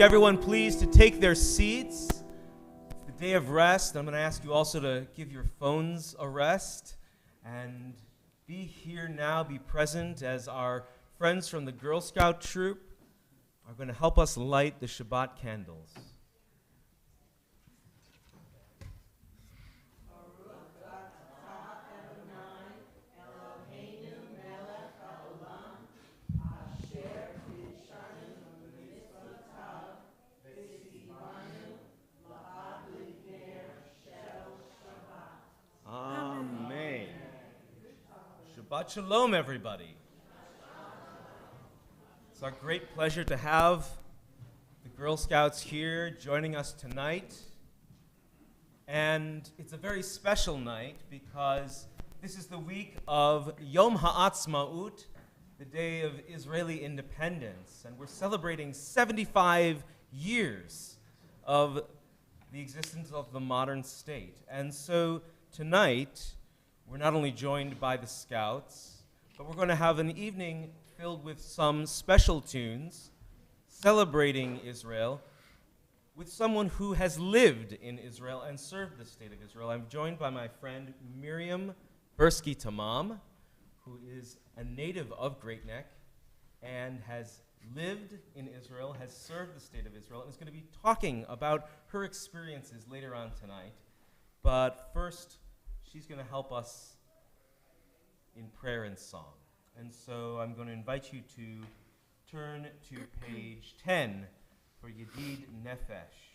Everyone, please, to take their seats. It's the day of rest. I'm going to ask you also to give your phones a rest and be here now, be present as our friends from the Girl Scout troop are going to help us light the Shabbat candles. Shabbat Shalom, everybody. It's our great pleasure to have the Girl Scouts here joining us tonight. And it's a very special night because this is the week of Yom Ha'atzmaut, the day of Israeli independence. And we're celebrating 75 years of the existence of the modern state. And so tonight, we're not only joined by the Scouts, but we're going to have an evening filled with some special tunes celebrating Israel with someone who has lived in Israel and served the state of Israel. I'm joined by my friend Miriam Bursky Tamam, who is a native of Great Neck and has lived in Israel, has served the state of Israel, and is going to be talking about her experiences later on tonight. But first, she's going to help us in prayer and song. And so I'm going to invite you to turn to page 10 for Yedid Nefesh.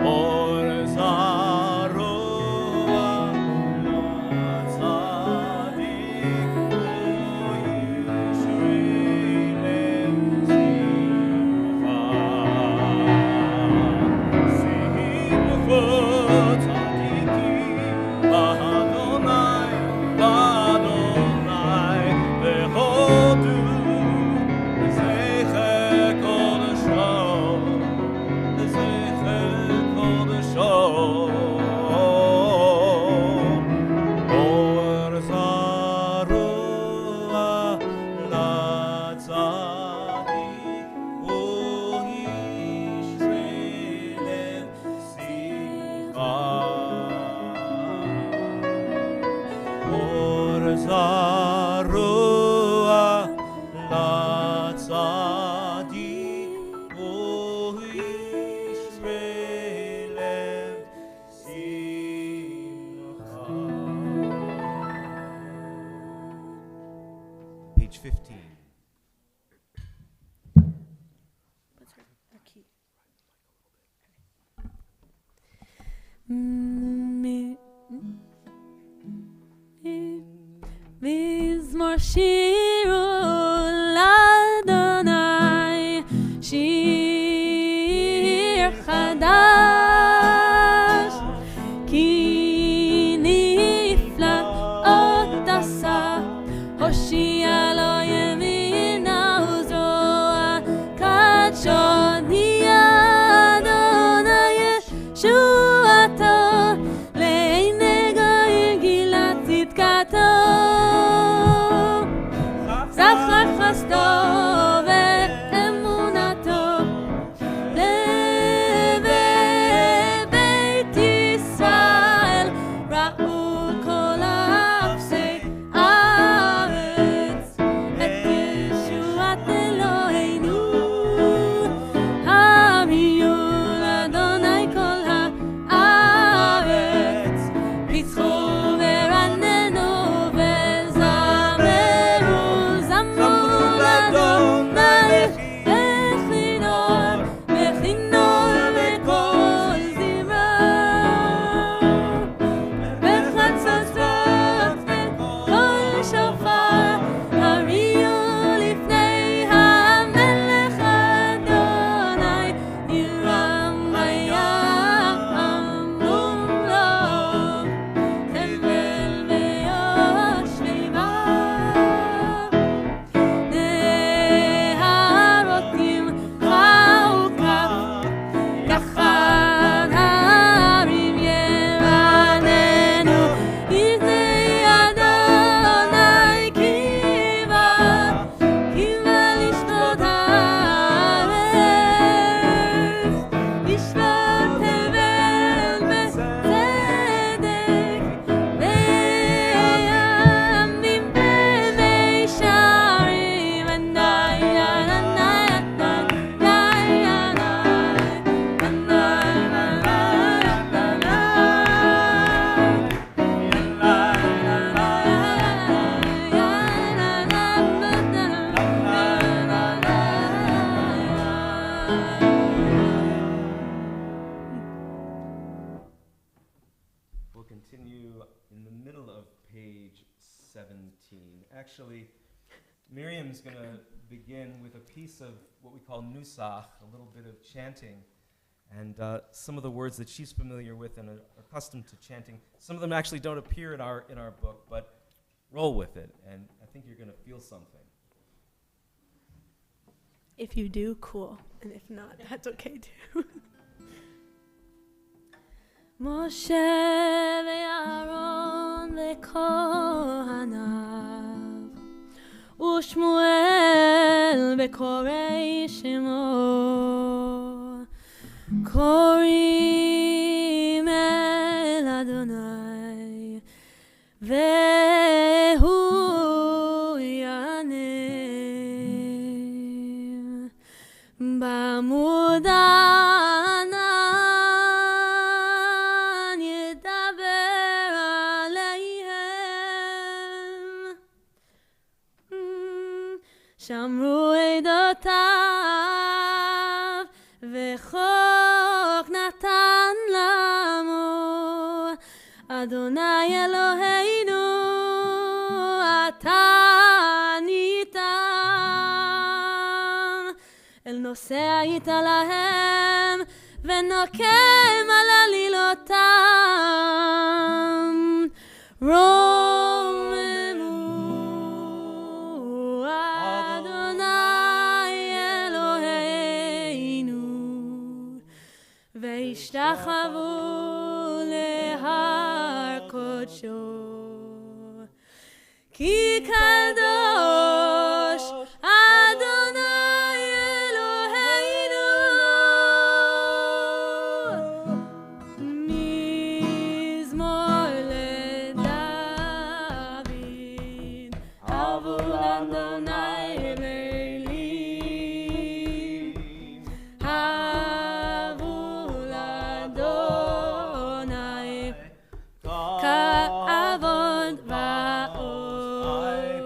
Or Page 15. What's her key? מזמור שירו לאדוני, שיר חדש, כי נפלאות עשה, הושיע לו ימינה וזרוע קדשו, נהיה אדוני ישועתו, לעיני גויים גילה צדקתו. זכר חסדו ואמונתו לבית ישראל, ראו כל אפסי הארץ את ישועת אלוהינו, הביאו לאדוני כל הארץ, פיצחו ורננו Actually, Miriam's going to begin with a piece of what we call nusach, a little bit of chanting, and some of the words that she's familiar with and are accustomed to chanting. Some of them actually don't appear in our book, but roll with it, and I think you're going to feel something. If you do, cool, and if not, that's okay too. Moshe ve'Aaron ve'kohanav u'Shmuel ve'korei shemo korim el Adonai ve'hu yanim b'amud שמרו עדותיו וחוק נתן לנו, אדוני אלוהינו אתה ניתן, אל נושא היית להם ונוקם על עלילותם, והשתחוו קודשו כי קדוש אדוני אלוהינו מזמור לדוד אבו לאדוני אלים אבו לאדוני כעבוד ועוד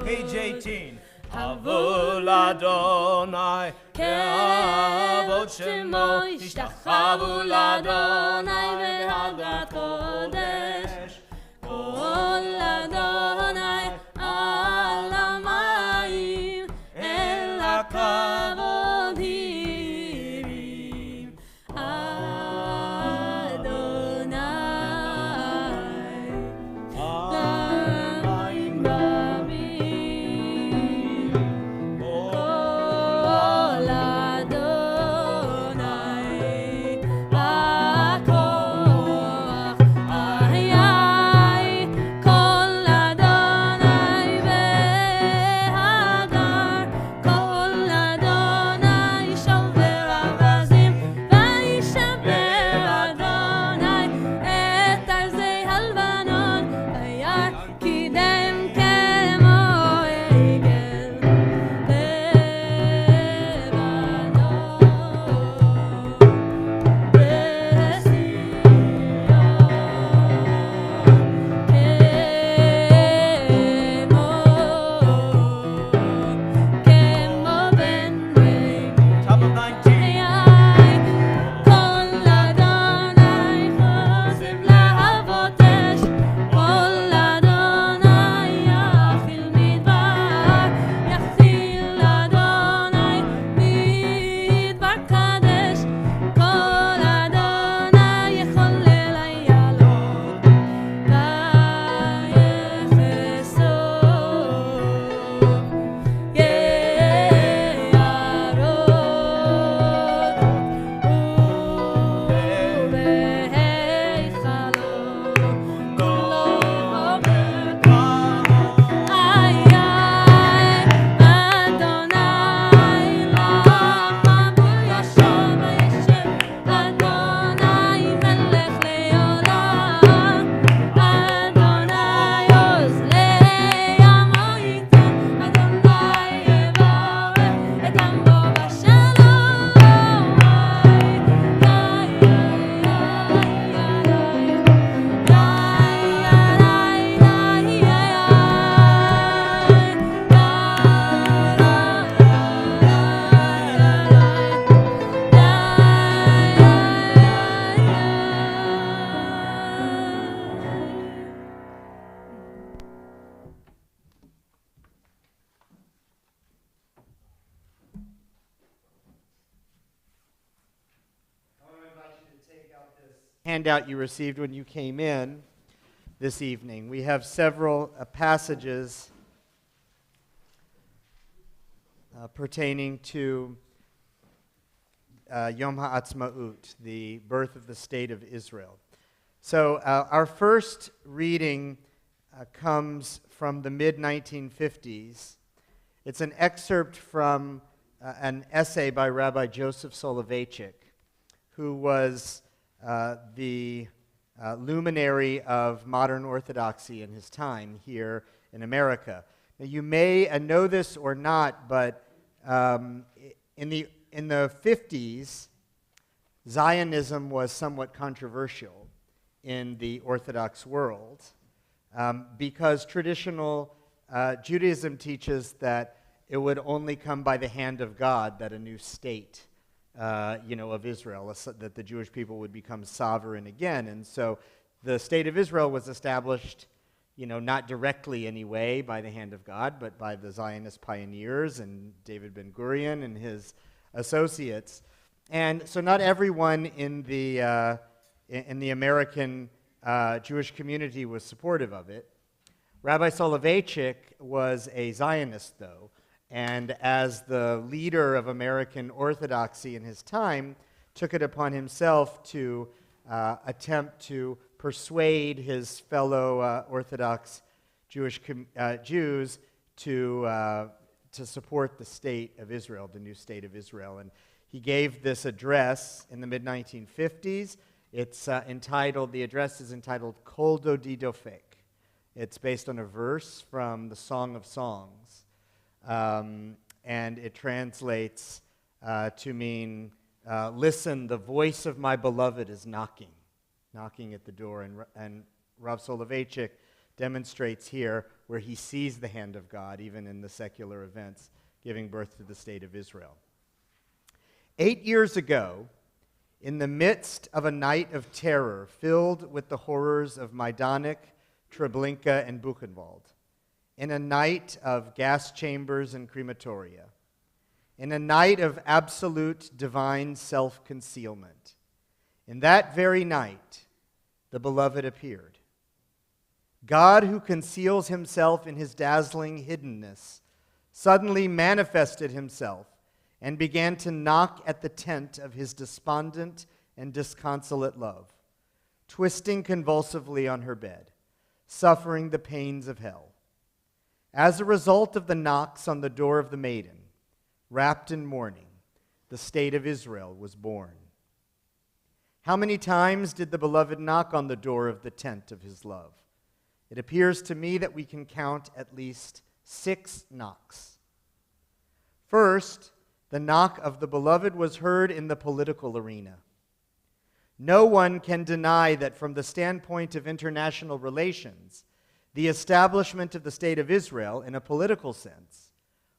Page 18. Havu l'Adonai כעבוד שמו השתחוו לאדוני בהדרת קודש כל אדוני על המים אל הכבוד הרים אדוני למים רבים כל אדוני הכוח היי כל אדוני בהדר כל אדוני שובר אווזים וישבר אדוני את ארזי הלבנון וירקידם כמו עגל Top of 19. כל אדוני חוסם להבות אש כל אדוני יאכיל מדבר יאכיל אדוני מדבר קדש כל אדוני יחולל איילון ויחסוף handout you received when you came in this evening. We have several passages pertaining to Yom HaAtzmaut, the birth of the state of Israel. So our first reading comes from the mid-1950s. It's an excerpt from an essay by Rabbi Joseph Soloveitchik, who was the luminary of modern Orthodoxy in his time here in America. Now, you may know this or not, but in the 50s, Zionism was somewhat controversial in the Orthodox world because traditional Judaism teaches that it would only come by the hand of God that a new state of Israel, that the Jewish people would become sovereign again. And so the state of Israel was established, not directly anyway by the hand of God, but by the Zionist pioneers and David Ben-Gurion and his associates. And so not everyone in the American Jewish community was supportive of it. Rabbi Soloveitchik was a Zionist, though, and as the leader of American Orthodoxy in his time, took it upon himself to attempt to persuade his fellow Orthodox Jews to support the state of Israel, the new state of Israel. And he gave this address in the mid-1950s. The address is entitled Kol Dodi Dofek. It's based on a verse from the Song of Songs. And it translates to mean, listen, the voice of my beloved is knocking at the door. And Rav Soloveitchik demonstrates here where he sees the hand of God, even in the secular events giving birth to the state of Israel. 8 years ago, in the midst of a night of terror filled with the horrors of Majdanek, Treblinka, and Buchenwald, in a night of gas chambers and crematoria, in a night of absolute divine self-concealment, in that very night, the Beloved appeared. God, who conceals himself in his dazzling hiddenness, suddenly manifested himself and began to knock at the tent of his despondent and disconsolate love, twisting convulsively on her bed, suffering the pains of hell. As a result of the knocks on the door of the maiden, wrapped in mourning, the state of Israel was born. How many times did the Beloved knock on the door of the tent of his love? It appears to me that we can count at least 6 knocks. First, the knock of the Beloved was heard in the political arena. No one can deny that from the standpoint of international relations, the establishment of the State of Israel, in a political sense,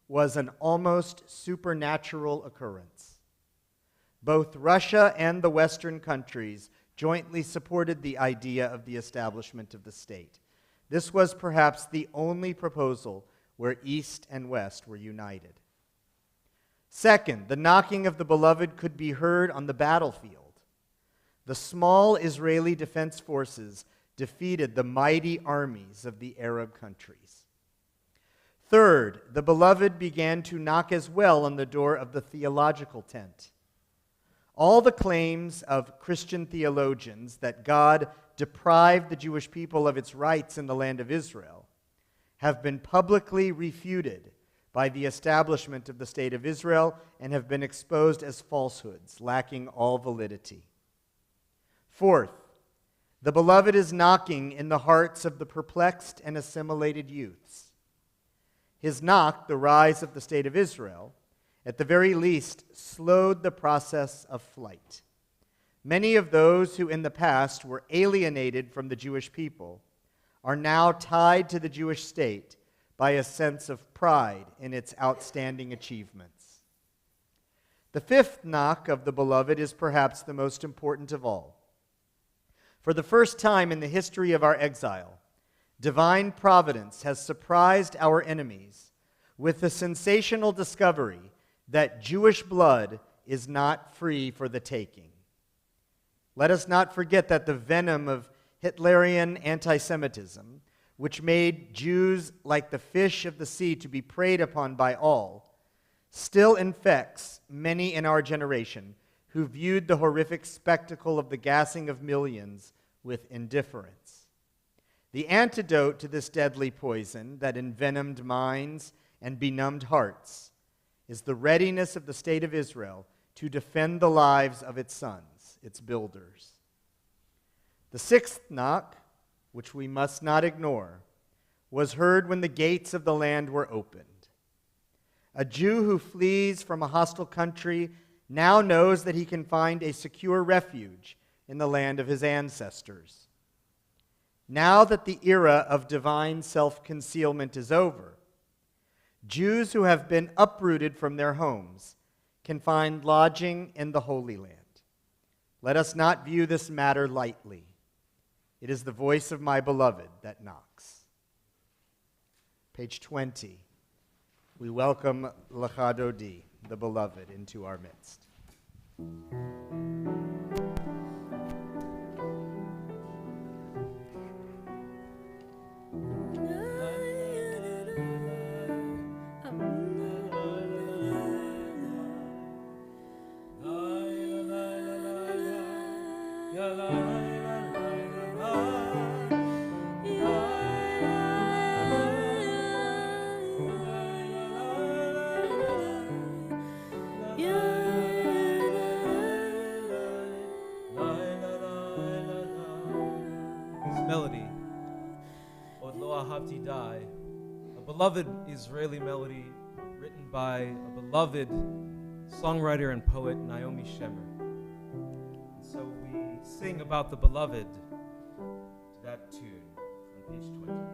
was an almost supernatural occurrence. Both Russia and the Western countries jointly supported the idea of the establishment of the state. This was perhaps the only proposal where East and West were united. Second, the knocking of the Beloved could be heard on the battlefield. The small Israeli defense forces defeated the mighty armies of the Arab countries. Third, the Beloved began to knock as well on the door of the theological tent. All the claims of Christian theologians that God deprived the Jewish people of its rights in the land of Israel have been publicly refuted by the establishment of the State of Israel and have been exposed as falsehoods, lacking all validity. Fourth, the Beloved is knocking in the hearts of the perplexed and assimilated youths. His knock, the rise of the State of Israel, at the very least, slowed the process of flight. Many of those who in the past were alienated from the Jewish people are now tied to the Jewish state by a sense of pride in its outstanding achievements. The fifth knock of the Beloved is perhaps the most important of all. For the first time in the history of our exile, divine providence has surprised our enemies with the sensational discovery that Jewish blood is not free for the taking. Let us not forget that the venom of Hitlerian anti-Semitism, which made Jews like the fish of the sea to be preyed upon by all, still infects many in our generation who viewed the horrific spectacle of the gassing of millions with indifference. The antidote to this deadly poison that envenomed minds and benumbed hearts is the readiness of the State of Israel to defend the lives of its sons, its builders. The sixth knock, which we must not ignore, was heard when the gates of the land were opened. A Jew who flees from a hostile country now knows that he can find a secure refuge in the land of his ancestors. Now that the era of divine self-concealment is over, Jews who have been uprooted from their homes can find lodging in the Holy Land. Let us not view this matter lightly. It is the voice of my beloved that knocks. Page 20. We welcome Lecha Dodi, the beloved, into our midst. La la la la la la. melody, Od Lo Ahavti Dai, a beloved Israeli melody written by a beloved songwriter and poet, Naomi Shemer. And so we sing about the beloved to that tune on page 20.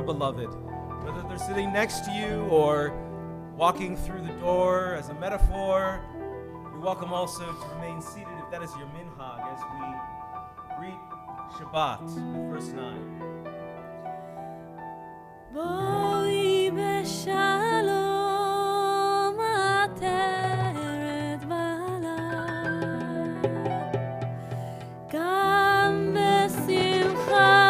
Beloved, whether they're sitting next to you or walking through the door as a metaphor, you're welcome also to remain seated if that is your minhag as we greet Shabbat, the first 9. Boi beshalom ateret bala gam besimcha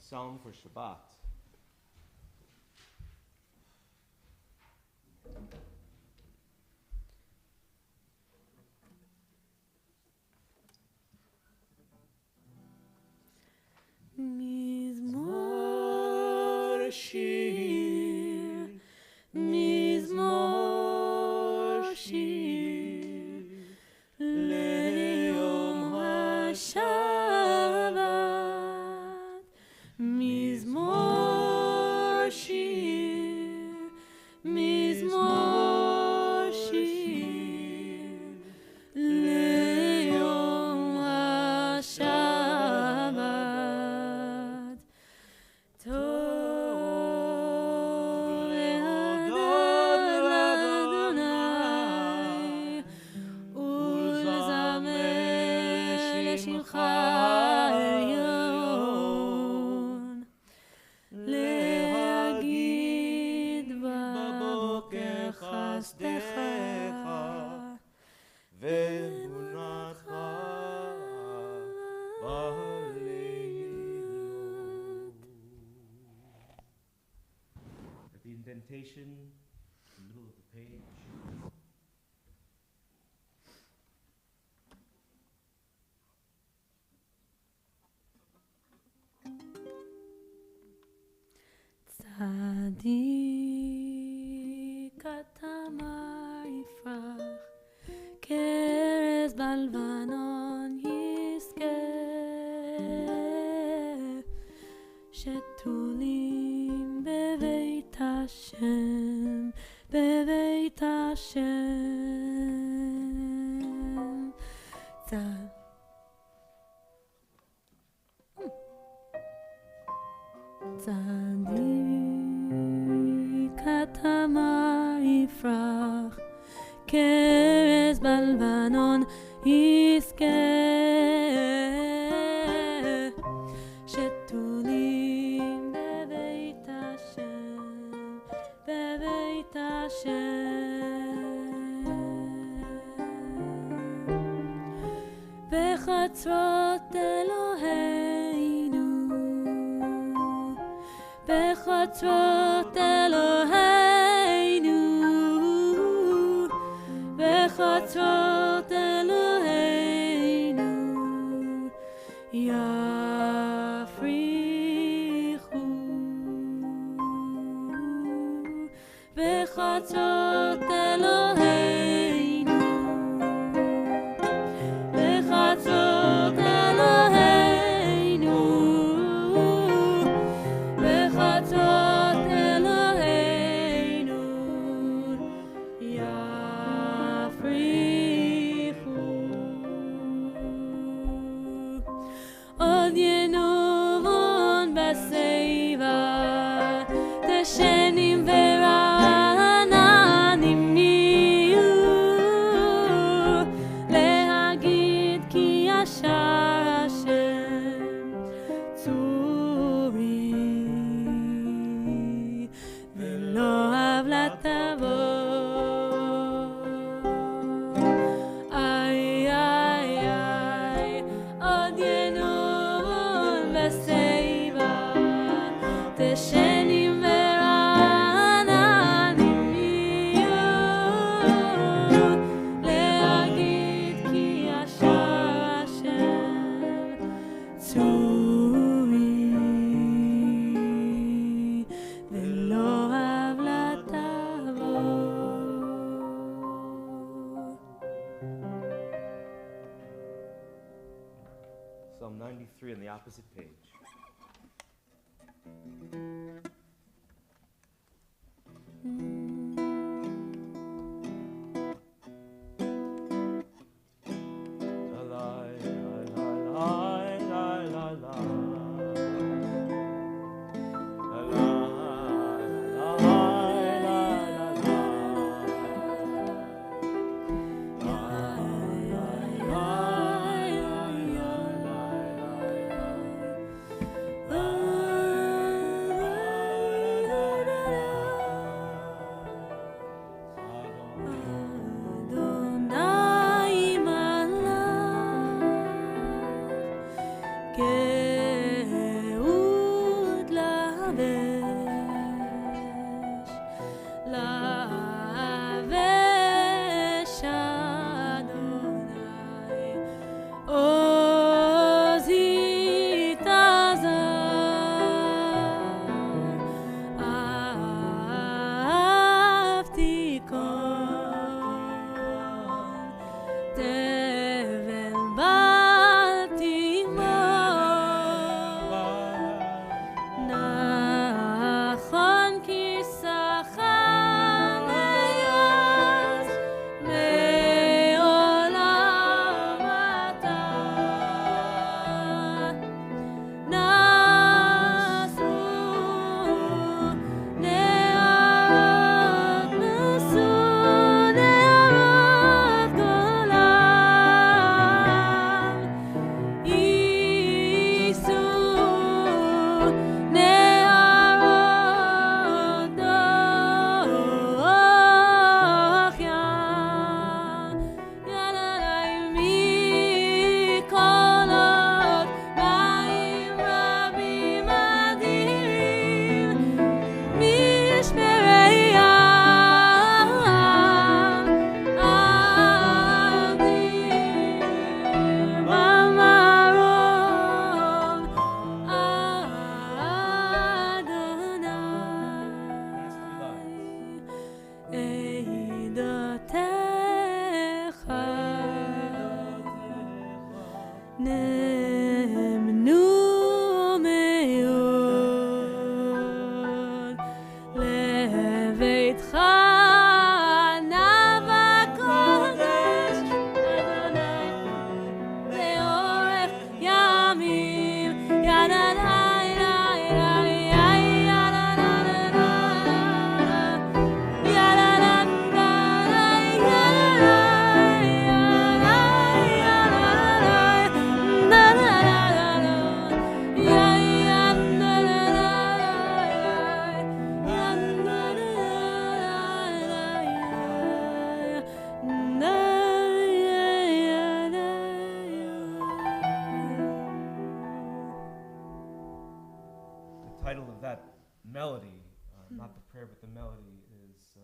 Psalm for Shabbat. Mizmor shir, mizmor shir, leyom haShabbat. Mizmor shir. the indentation in the middle of the page. צדיק אתה מה יפרח, כרז בלבנון יזכה, שתולים בבית השם, בבית השם. צדיק אתה מה יפרח, כרז בלבנון יזכה, שתולים בבית השם, בבית השם. בחצרות אלוהינו, בחצרות אלוהינו, בחצרות אלוהינו יפריחו, בחצרות אלוהינו, בחצרות אלוהינו, בחצרות אלוהינו יפריחו. עוד ינובון בשיבה, דשנים ורעננים יהיו, להגיד כי ישר השם צורי, ולא עוולה תבוא. איי איי איי, עוד ינובון בשיבה, דשנים ורעננים יהיו, להגיד כי ישר השם צורי, ולא עוולה תבוא. Psalm 93 on the opposite page. title of that melody, not the prayer, but the melody, is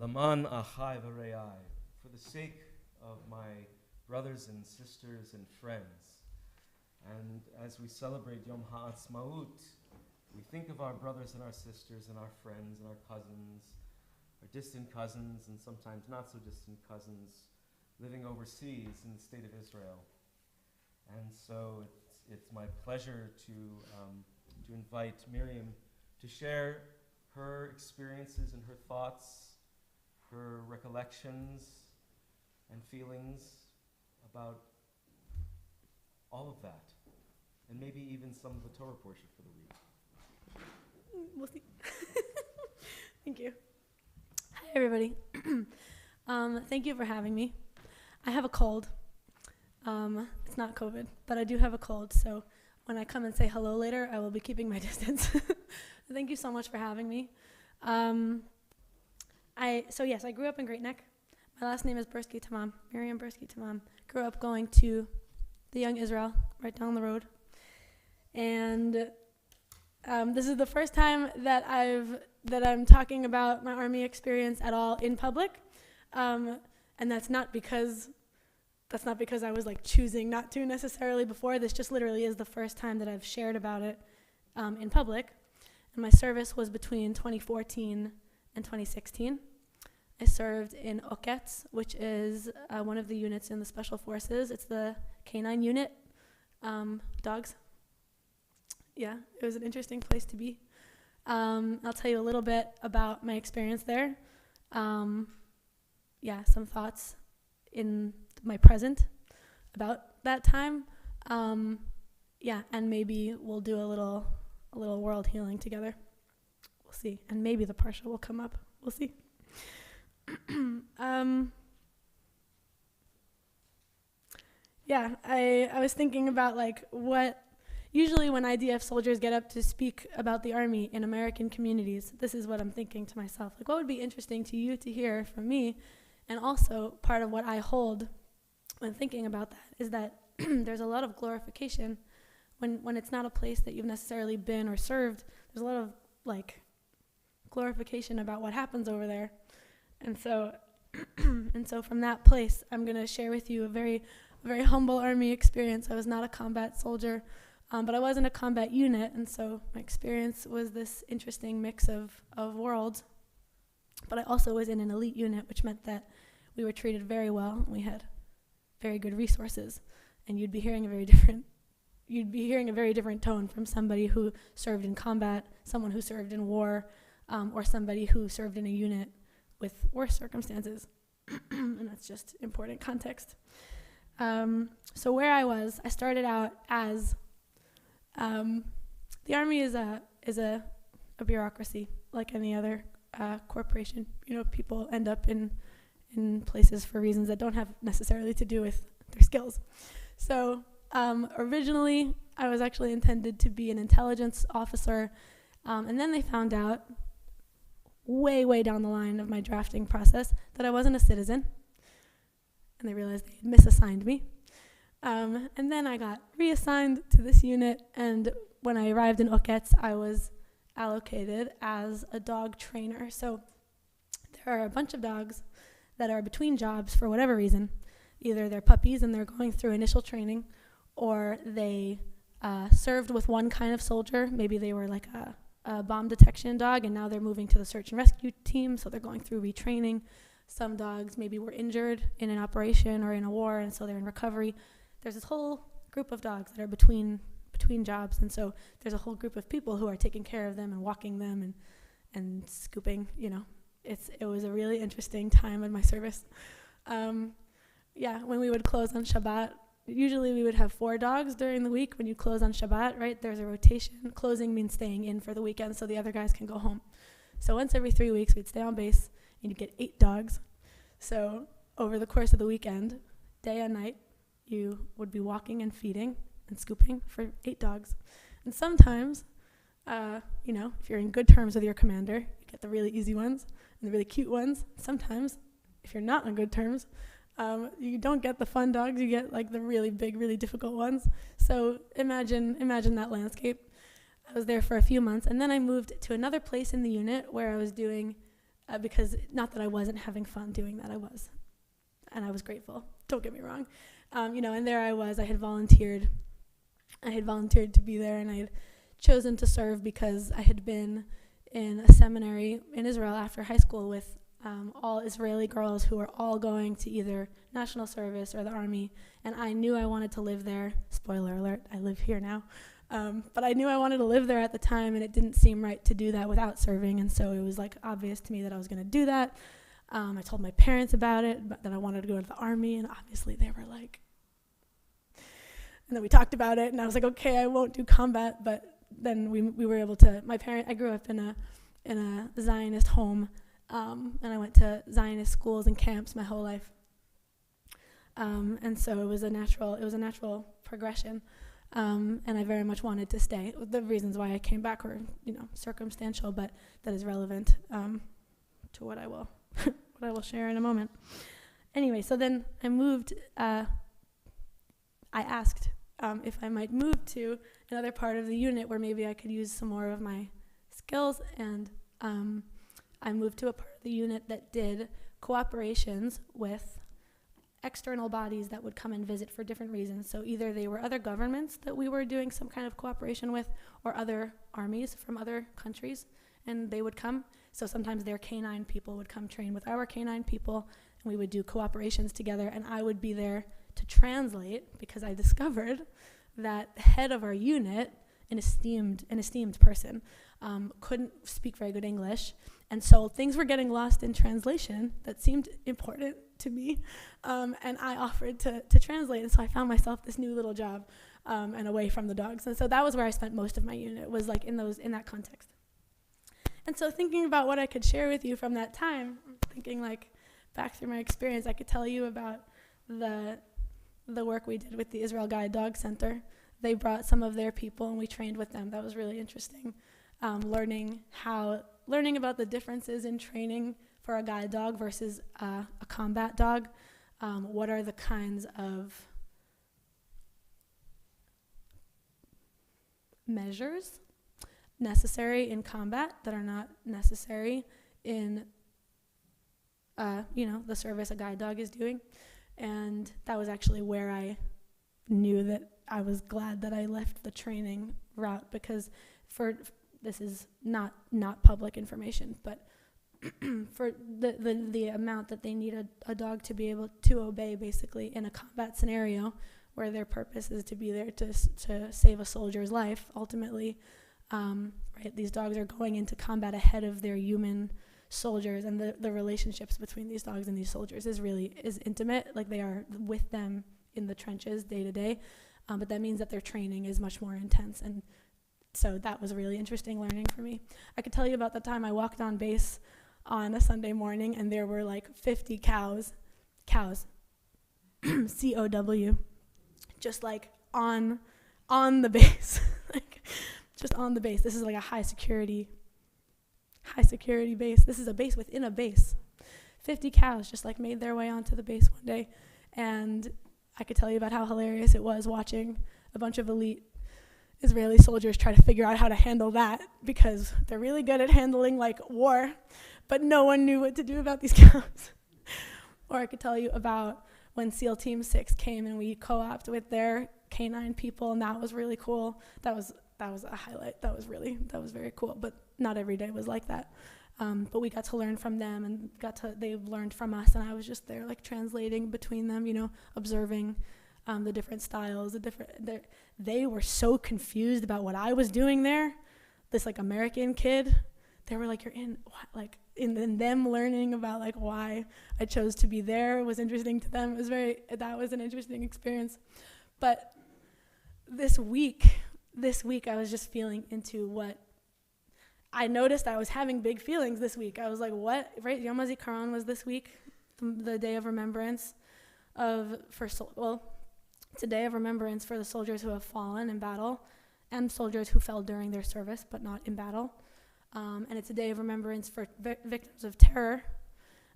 Laman Achai V'Re'ai, for the sake of my brothers and sisters and friends. And as we celebrate Yom HaAtzmaut, we think of our brothers and our sisters and our friends and our cousins, our distant cousins and sometimes not so distant cousins living overseas in the state of Israel. And so it's my pleasure to invite Miriam to share her experiences and her thoughts, her recollections and feelings about all of that, and maybe even some of the Torah portion for the week. We'll see. Thank you. Hi, everybody. Thank you for having me. I have a cold. It's not COVID, but I do have a cold, so when I come and say hello later, I will be keeping my distance. Thank you so much for having me. I grew up in Great Neck. My last name is Bursky Tamam, Miriam Bursky Tamam. Grew up going to the Young Israel, right down the road. And this is the first time that I'm talking about my Army experience at all in public. And that's not because I was like choosing not to necessarily before. This just literally is the first time that I've shared about it in public. And my service was between 2014 and 2016. I served in Oketz, which is one of the units in the Special Forces. It's the K9 unit, dogs. Yeah, it was an interesting place to be. I'll tell you a little bit about my experience there. Some thoughts in my present about that time. And maybe we'll do a little world healing together. We'll see. And maybe the Parsha will come up. We'll see. I was thinking about what usually when IDF soldiers get up to speak about the Army in American communities, this is what I'm thinking to myself. What would be interesting to you to hear from me? And also part of what I hold when thinking about that is that there's a lot of glorification when it's not a place that you've necessarily been or served. There's a lot of glorification about what happens over there. And so from that place, I'm going to share with you a very, very humble Army experience. I was not a combat soldier, but I was in a combat unit, and so my experience was this interesting mix of worlds. But I also was in an elite unit, which meant that we were treated very well. We had very good resources, and you'd be hearing a very different tone from somebody who served in combat, someone who served in war, or somebody who served in a unit with worse circumstances. And that's just important context. So where I was, I started out as the Army is a bureaucracy like any other corporation. People end up in places for reasons that don't have necessarily to do with their skills. So originally, I was actually intended to be an intelligence officer, and then they found out way down the line of my drafting process that I wasn't a citizen, and they realized they had misassigned me. And then I got reassigned to this unit, and when I arrived in Oketz, I was allocated as a dog trainer. So there are a bunch of dogs that are between jobs for whatever reason. Either they're puppies and they're going through initial training, or they served with one kind of soldier. Maybe they were like a bomb detection dog, and now they're moving to the search and rescue team, so they're going through retraining. Some dogs maybe were injured in an operation or in a war, and so they're in recovery. There's this whole group of dogs that are between jobs, and so there's a whole group of people who are taking care of them and walking them and scooping. It was a really interesting time in my service. When we would close on Shabbat, usually we would have 4 dogs during the week. When you close on Shabbat, right, there's a rotation. Closing means staying in for the weekend so the other guys can go home. So once every 3 weeks, we'd stay on base, and you'd get 8 dogs. So over the course of the weekend, day and night, you would be walking and feeding and scooping for 8 dogs. And sometimes, if you're in good terms with your commander, you get the really easy ones and the really cute ones. Sometimes, if you're not on good terms, you don't get the fun dogs, you get the really big, really difficult ones. So imagine that landscape. I was there for a few months, and then I moved to another place in the unit where I was doing, because not that I wasn't having fun doing that, I was. And I was grateful, don't get me wrong. And there I was, I had volunteered to be there, and I had chosen to serve because I had been in a seminary in Israel after high school with all Israeli girls who were all going to either national service or the army, and I knew I wanted to live there. Spoiler alert, I live here now. But I knew I wanted to live there at the time, and it didn't seem right to do that without serving, and so it was like obvious to me that I was going to do that. I told my parents about it, that I wanted to go to the army, and obviously they were like, and then we talked about it, and I was like, okay, I won't do combat, but then we were able to, I grew up in a Zionist home, and I went to Zionist schools and camps my whole life. And so it was a natural progression. And I very much wanted to stay. The reasons why I came back were, circumstantial, but that is relevant to what I will share in a moment. Anyway, so then I moved. I asked if I might move to another part of the unit where maybe I could use some more of my skills, and I moved to a part of the unit that did cooperations with external bodies that would come and visit for different reasons. So either they were other governments that we were doing some kind of cooperation with, or other armies from other countries, and they would come. So sometimes their canine people would come train with our canine people, and we would do cooperations together, and I would be there to translate, because I discovered that the head of our unit, an esteemed person, couldn't speak very good English, and so things were getting lost in translation that seemed important to me, and I offered to translate, and so I found myself this new little job, and away from the dogs, and so that was where I spent most of my unit, was like in that context. And so thinking about what I could share with you from that time, thinking like back through my experience, I could tell you about the work we did with the Israel Guide Dog Center. They brought some of their people, and we trained with them. That was really interesting. Learning about the differences in training for a guide dog versus a combat dog. What are the kinds of measures necessary in combat that are not necessary in the service a guide dog is doing? And that was actually where I knew that I was glad that I left the training route, because this is not public information, but for the amount that they need a dog to be able to obey, basically in a combat scenario where their purpose is to be there to save a soldier's life ultimately, right? These dogs are going into combat ahead of their human soldiers, and the relationships between these dogs and these soldiers is intimate. Like, they are with them in the trenches day to day, but that means that their training is much more intense, and so that was really interesting learning for me. I could tell you about the time I walked on base on a Sunday morning, and there were like 50 cows, C-O-W, just like on the base, like just on the base. This is like a high security base. This is a base within a base. 50 cows just like made their way onto the base one day, and I could tell you about how hilarious it was watching a bunch of elite Israeli soldiers try to figure out how to handle that, because they're really good at handling like war, but no one knew what to do about these cows. Or I could tell you about when SEAL Team 6 came and we co-opted with their canine people, and that was really cool. That was a highlight. That was very cool, but not every day was like that. But we got to learn from them, and they learned from us, and I was just there like translating between them, observing the different styles, they were so confused about what I was doing there. This like American kid, they were like, you're in what? Like, in them learning about like why I chose to be there was interesting to them. That was an interesting experience. But this week I was just feeling into what I noticed. I was having big feelings this week. I was like, what? Right? Yom HaZikaron was this week, the day of remembrance it's a day of remembrance for the soldiers who have fallen in battle and soldiers who fell during their service but not in battle. And it's a day of remembrance for victims of terror.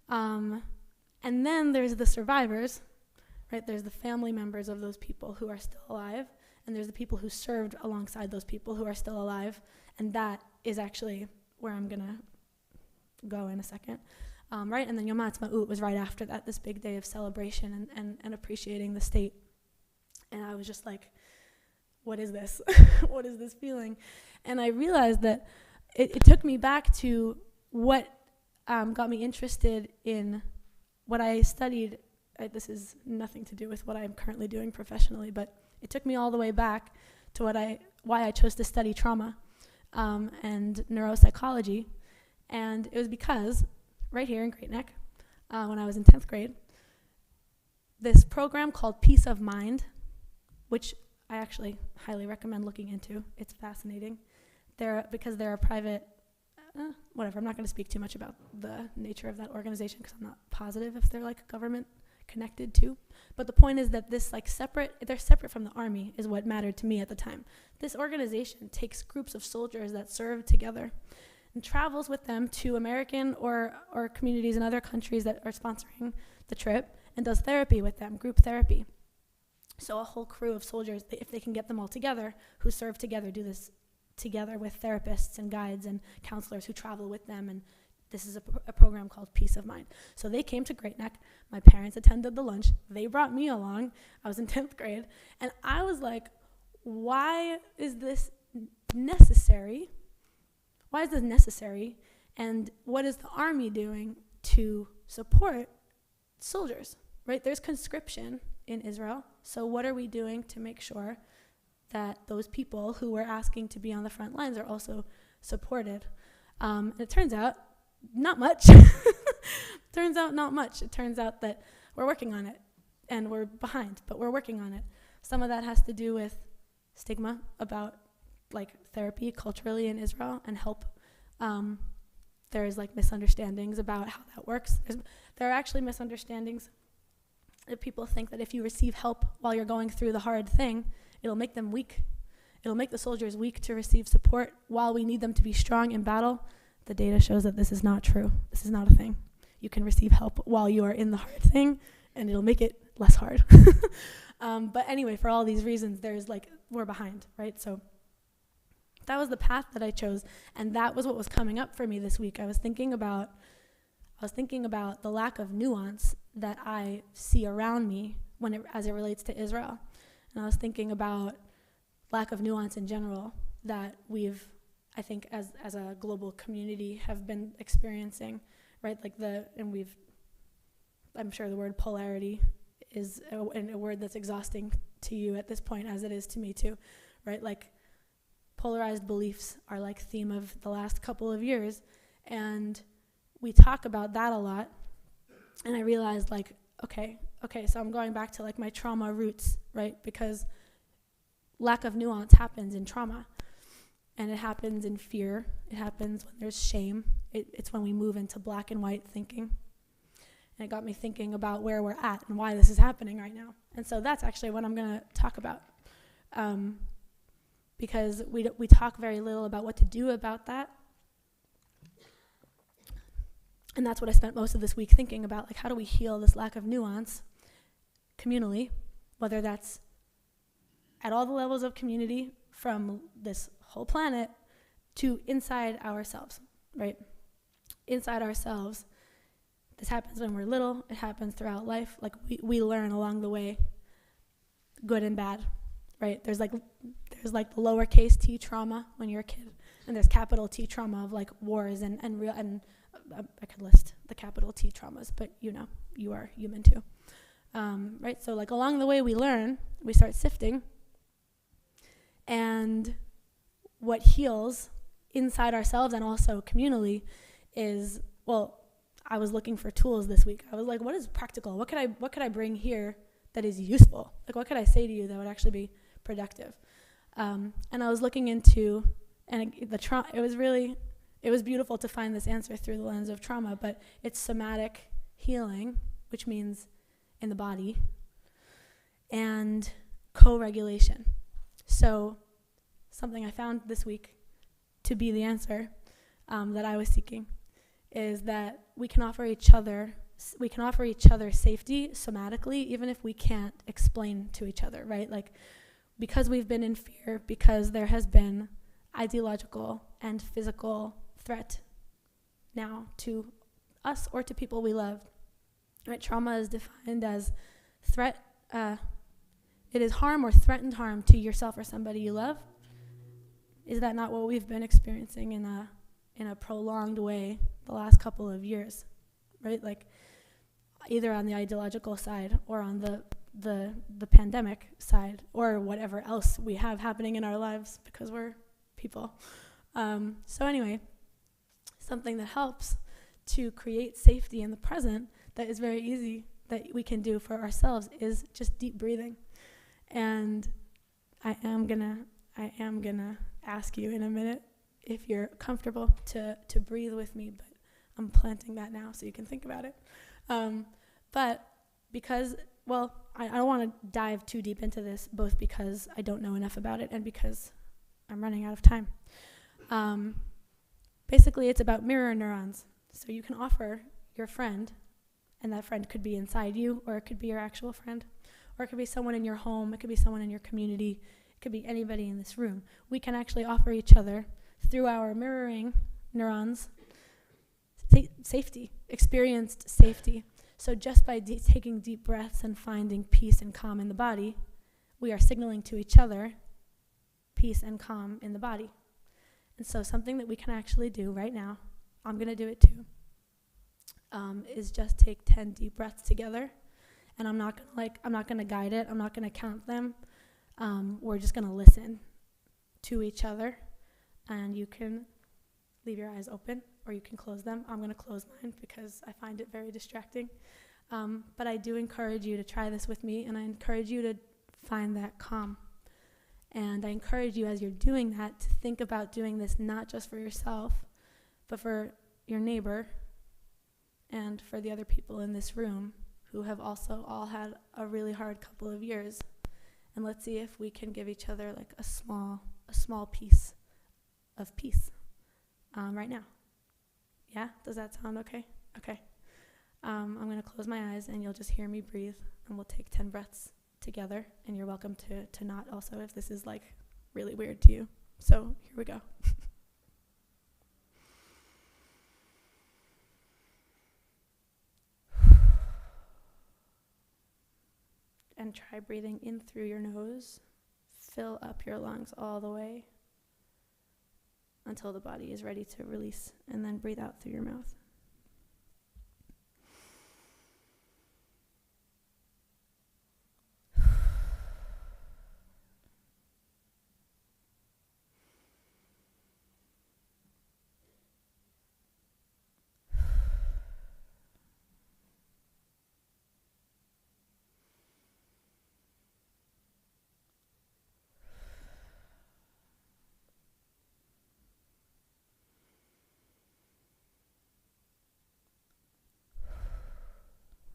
And then there's the survivors, right? There's the family members of those people who are still alive. and there's the people who served alongside those people who are still alive, and that is actually where I'm gonna go in a second. Right, and then Yom Ha'atzmaut was right after that, this big day of celebration and appreciating the state. And I was just like, what is this? What is this feeling? And I realized that it took me back to what got me interested in what I studied. This is nothing to do with what I'm currently doing professionally, but it took me all the way back to why I chose to study trauma and neuropsychology. And it was because right here in Great Neck, when I was in 10th grade, this program called Peace of Mind, which I actually highly recommend looking into. It's fascinating. Because they're a private, whatever, I'm not going to speak too much about the nature of that organization because I'm not positive if they're like government connected to. But the point is that this they're separate from the army is what mattered to me at the time. This organization takes groups of soldiers that serve together and travels with them to American or communities in other countries that are sponsoring the trip and does therapy with them, group therapy. So a whole crew of soldiers, if they can get them all together, who serve together, do this together with therapists and guides and counselors who travel with them. And this is a program called Peace of Mind. So they came to Great Neck. My parents attended the lunch. They brought me along. I was in 10th grade. And I was like, why is this necessary? Why is this necessary? And what is the army doing to support soldiers, right? There's conscription in Israel. So what are we doing to make sure that those people who we're asking to be on the front lines are also supported? And it turns out not much. Turns out not much. It turns out that we're working on it and we're behind, but we're working on it. Some of that has to do with stigma about like therapy culturally in Israel and help. There's like misunderstandings about how that works. There are actually misunderstandings that people think that if you receive help while you're going through the hard thing, it'll make them weak. It'll make the soldiers weak to receive support while we need them to be strong in battle. The data shows that this is not true. This is not a thing. You can receive help while you are in the hard thing, and it'll make it less hard. But anyway, for all these reasons, we're behind, right? So that was the path that I chose, and that was what was coming up for me this week. I was thinking about the lack of nuance that I see around me as it relates to Israel. And I was thinking about lack of nuance in general that we've, I think, as a global community have been experiencing, right? I'm sure the word polarity is a word that's exhausting to you at this point, as it is to me too, right? Like polarized beliefs are like theme of the last couple of years, and we talk about that a lot. And I realized okay, so I'm going back to like my trauma roots, right? Because lack of nuance happens in trauma, and it happens in fear. It happens when there's shame. It's when we move into black and white thinking. And it got me thinking about where we're at and why this is happening right now. And so that's actually what I'm going to talk about, because we talk very little about what to do about that. And that's what I spent most of this week thinking about, like how do we heal this lack of nuance communally, whether that's at all the levels of community from this whole planet to inside ourselves, right? Inside ourselves. This happens when we're little. It happens throughout life. Like we learn along the way, good and bad, right? There's the lowercase t trauma when you're a kid, and there's capital T trauma of like wars and real and I could list the capital T traumas, but you are human too, right? So like along the way we learn, we start sifting, and what heals inside ourselves and also communally is, I was looking for tools this week. I was like, what is practical? What could I bring here that is useful? Like what could I say to you that would actually be productive? And I was looking into, and it was beautiful to find this answer through the lens of trauma, but it's somatic healing, which means in the body, and co-regulation. So something I found this week to be the answer that I was seeking is that we can offer each other safety somatically, even if we can't explain to each other, right? Like because we've been in fear, because there has been ideological and physical threat now to us or to people we love. Right? Trauma is defined as threat. It is harm or threatened harm to yourself or somebody you love. Is that not what we've been experiencing in a prolonged way the last couple of years? Right? Like either on the ideological side or on the pandemic side or whatever else we have happening in our lives because we're people. So anyway, something that helps to create safety in the present that is very easy that we can do for ourselves is just deep breathing. And I am gonna ask you in a minute if you're comfortable to breathe with me, but I'm planting that now so you can think about it. But because, well, I don't want to dive too deep into this, both because I don't know enough about it and because I'm running out of time. Basically, it's about mirror neurons. So you can offer your friend, and that friend could be inside you, or it could be your actual friend, or it could be someone in your home, it could be someone in your community, it could be anybody in this room. We can actually offer each other, through our mirroring neurons, safety, experienced safety. So just by taking deep breaths and finding peace and calm in the body, we are signaling to each other peace and calm in the body. And so something that we can actually do right now, I'm going to do it too, is just take 10 deep breaths together. And I'm not going to guide it. I'm not going to count them. We're just going to listen to each other. And you can leave your eyes open or you can close them. I'm going to close mine because I find it very distracting. But I do encourage you to try this with me, and I encourage you to find that calm. And I encourage you, as you're doing that, to think about doing this not just for yourself, but for your neighbor and for the other people in this room who have also all had a really hard couple of years. And let's see if we can give each other like a small piece of peace right now. Yeah? Does that sound okay? Okay. I'm going to close my eyes and you'll just hear me breathe, and we'll take 10 breaths together, and you're welcome to not also if this is like really weird to you. So here we go. And try breathing in through your nose. Fill up your lungs all the way until the body is ready to release, and then breathe out through your mouth.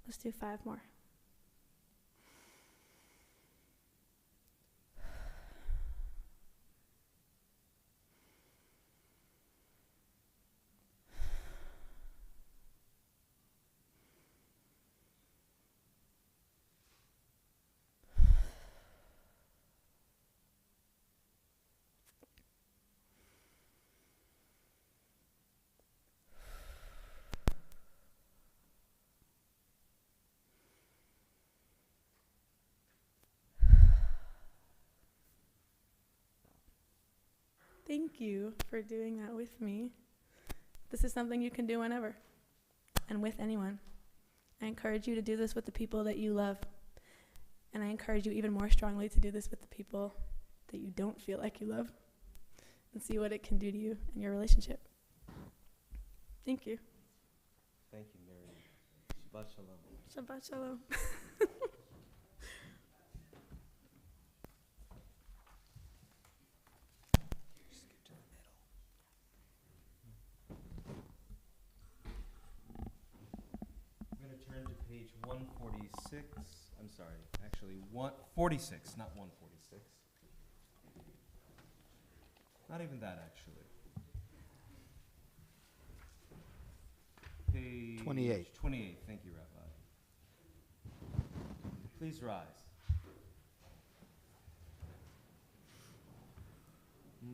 Let's do 5 more. Thank you for doing that with me. This is something you can do whenever and with anyone. I encourage you to do this with the people that you love. And I encourage you even more strongly to do this with the people that you don't feel like you love, and see what it can do to you and your relationship. Thank you. Thank you, Mary. Shabbat shalom. Shabbat shalom. I'm going to turn to page 146. I'm sorry, actually 146, not 146. Not even that, actually. Page 28. 28, thank you, Rabbi. Please rise.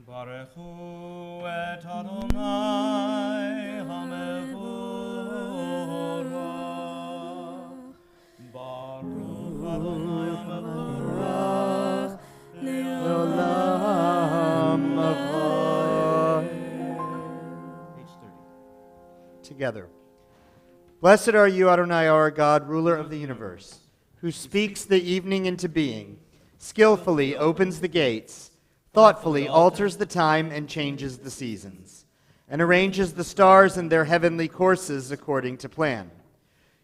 Barechu et Adonai HaMevorach. Baruch Adonai HaMevorach Le'olam avad. Page 30. Together. Blessed are you, Adonai, our God, ruler of the universe, who speaks the evening into being, skillfully opens the gates, thoughtfully alters the time and changes the seasons, and arranges the stars in their heavenly courses according to plan.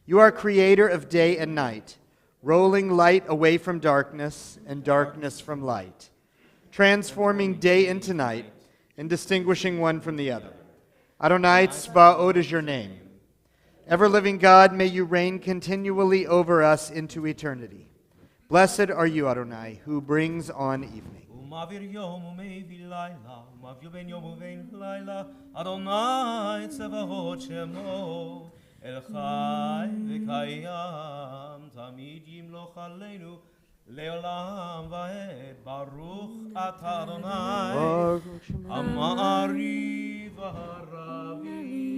You are creator of day and night, rolling light away from darkness and darkness from light, transforming day into night and distinguishing one from the other. Adonai Tzvaot is your name. Ever-living God, may you reign continually over us into eternity. Blessed are you, Adonai, who brings on evening. ומעביר יום ומביא לילה, ומביא בין יום ובין לילה, אדוני צבאות שמו, אל חי וקיים, תמיד ימלוך עלינו, לעולם ועד. ברוך אתה אדוני, המעריב והרבי.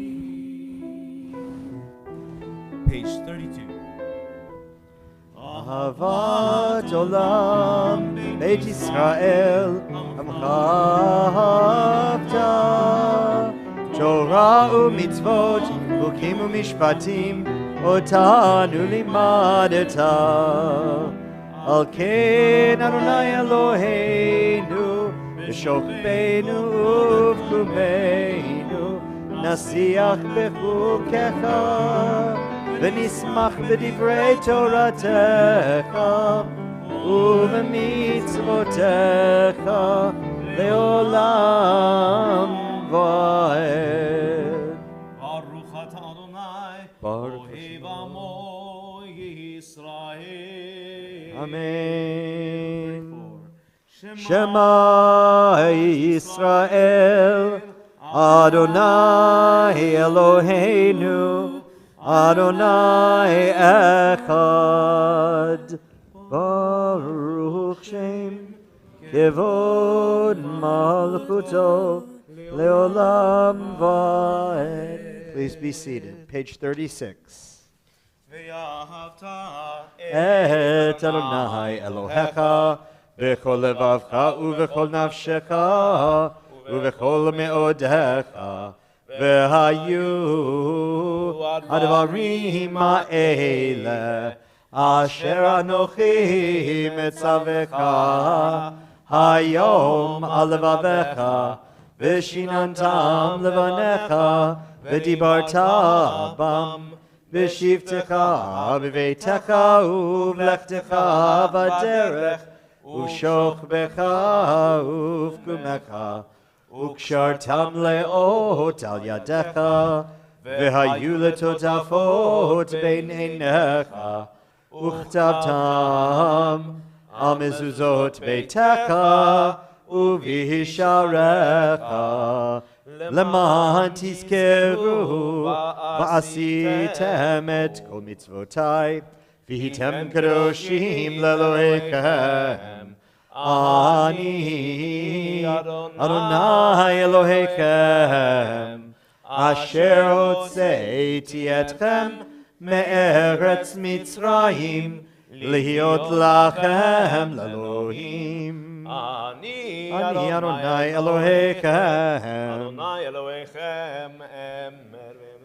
Page 32. Ahavat olam Beit Yisrael Amcha ahavta Torah u'mitzvot Chukim u'mishpatim Otanu limadeta Al ken Adonai Eloheinu B'shokbeinu uvkumeinu Nasiach bechukecha ונשמח בדברי תורתך ובמצוותיך לעולם ועד. ברוך אתה אדוני, אוהב עמו ישראל. אמן. שמע ישראל, אדוני אלוהינו, Adonai Echad, Baruch Shem, Kevod Malchuto, Leolam Vaed. Please be seated. Page 36. ואהבת Et Adonai Elohecha, Bechol levavcha, Uvechol nafshecha, Uvechol meodecha, והיו הדברים האלה אשר אנוכי מצווך היום על לבביך ושיננתם לבניך ודיברת בם בשבתך בביתך ובלכתך בדרך ובשוכבך ובקומך וקשרתם לאות על ידיך, והיו לטוטפות בין עיניך, וכתבתם על מזוזות ביתך ובשעריך, למען תזכרו ועשיתם את כל מצוותי, והייתם קדושים לאלוהיכם. אני אדוני אלוהיכם אשר הוצאתי אתכם מארץ מצרים להיות לכם לאלוהים. אני אדוני אלוהיכם.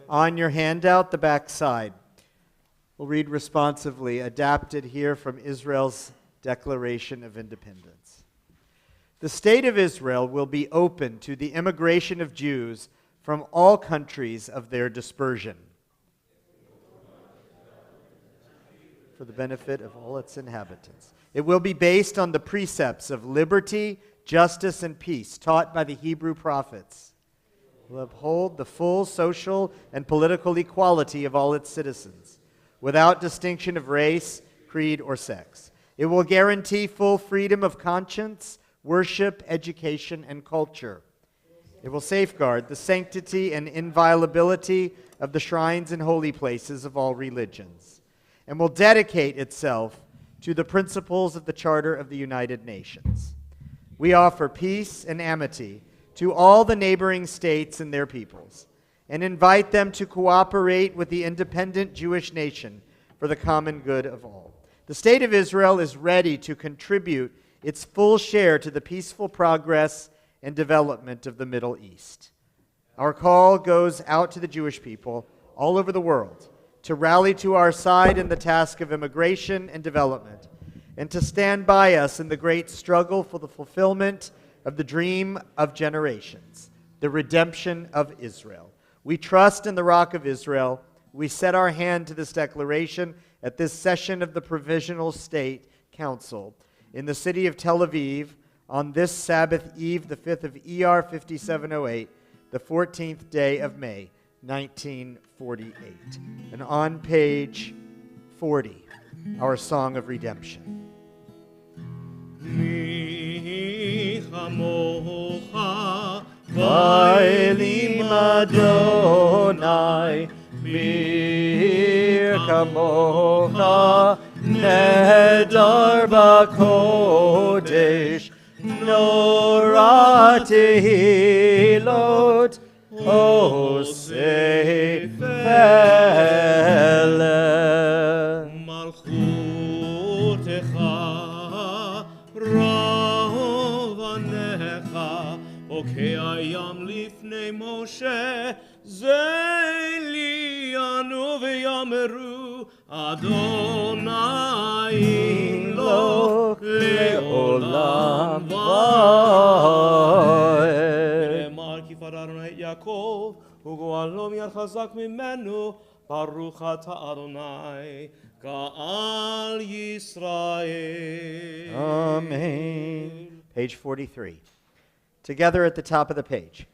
On your handout, the back side. We'll read responsively, adapted here from Israel's Declaration of Independence. The state of Israel will be open to the immigration of Jews from all countries of their dispersion for the benefit of all its inhabitants. It will be based on the precepts of liberty, justice, and peace taught by the Hebrew prophets. It will uphold the full social and political equality of all its citizens, without distinction of race, creed, or sex. It will guarantee full freedom of conscience, worship, education, and culture. It will safeguard the sanctity and inviolability of the shrines and holy places of all religions, and will dedicate itself to the principles of the Charter of the United Nations. We offer peace and amity to all the neighboring states and their peoples, and invite them to cooperate with the independent Jewish nation for the common good of all. The state of Israel is ready to contribute its full share to the peaceful progress and development of the Middle East. Our call goes out to the Jewish people all over the world to rally to our side in the task of immigration and development, and to stand by us in the great struggle for the fulfillment of the dream of generations, the redemption of Israel. We trust in the Rock of Israel. We set our hand to this declaration at this session of the Provisional State Council in the city of Tel Aviv on this Sabbath Eve, the 5th of ER 5708, the 14th day of May, 1948. And on page 40, our Song of Redemption. Mi chamocha Vailim Adonai, mir kamocha, nedar b'kodesh, nora tehilot, osei felem. malchutecha ravanecha okayam lifnei Moshe zelianu veyameru Adonai lo leolam vaed. Mar ki fararnu et Yaakov ugoalom yad chazak mimenu baruch ata Adonai Ka'al Yisrael. Amen. Page 43. Together at the top of the page.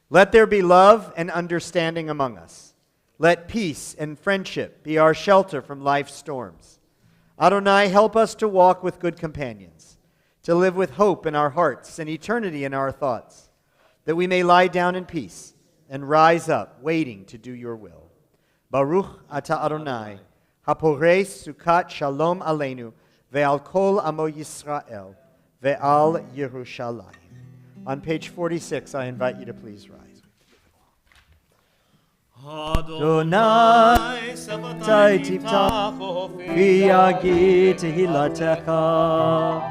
Let there be love and understanding among us. Let peace and friendship be our shelter from life's storms. Adonai, help us to walk with good companions, to live with hope in our hearts and eternity in our thoughts, that we may lie down in peace and rise up, waiting to do your will. Baruch ata Adonai, hapores sukat shalom aleinu, ve'al kol amo Yisrael, ve'al Yerushalayim. On page 46, I invite you to please rise. Adonai Sai tiftach fi yagid tehilatecha.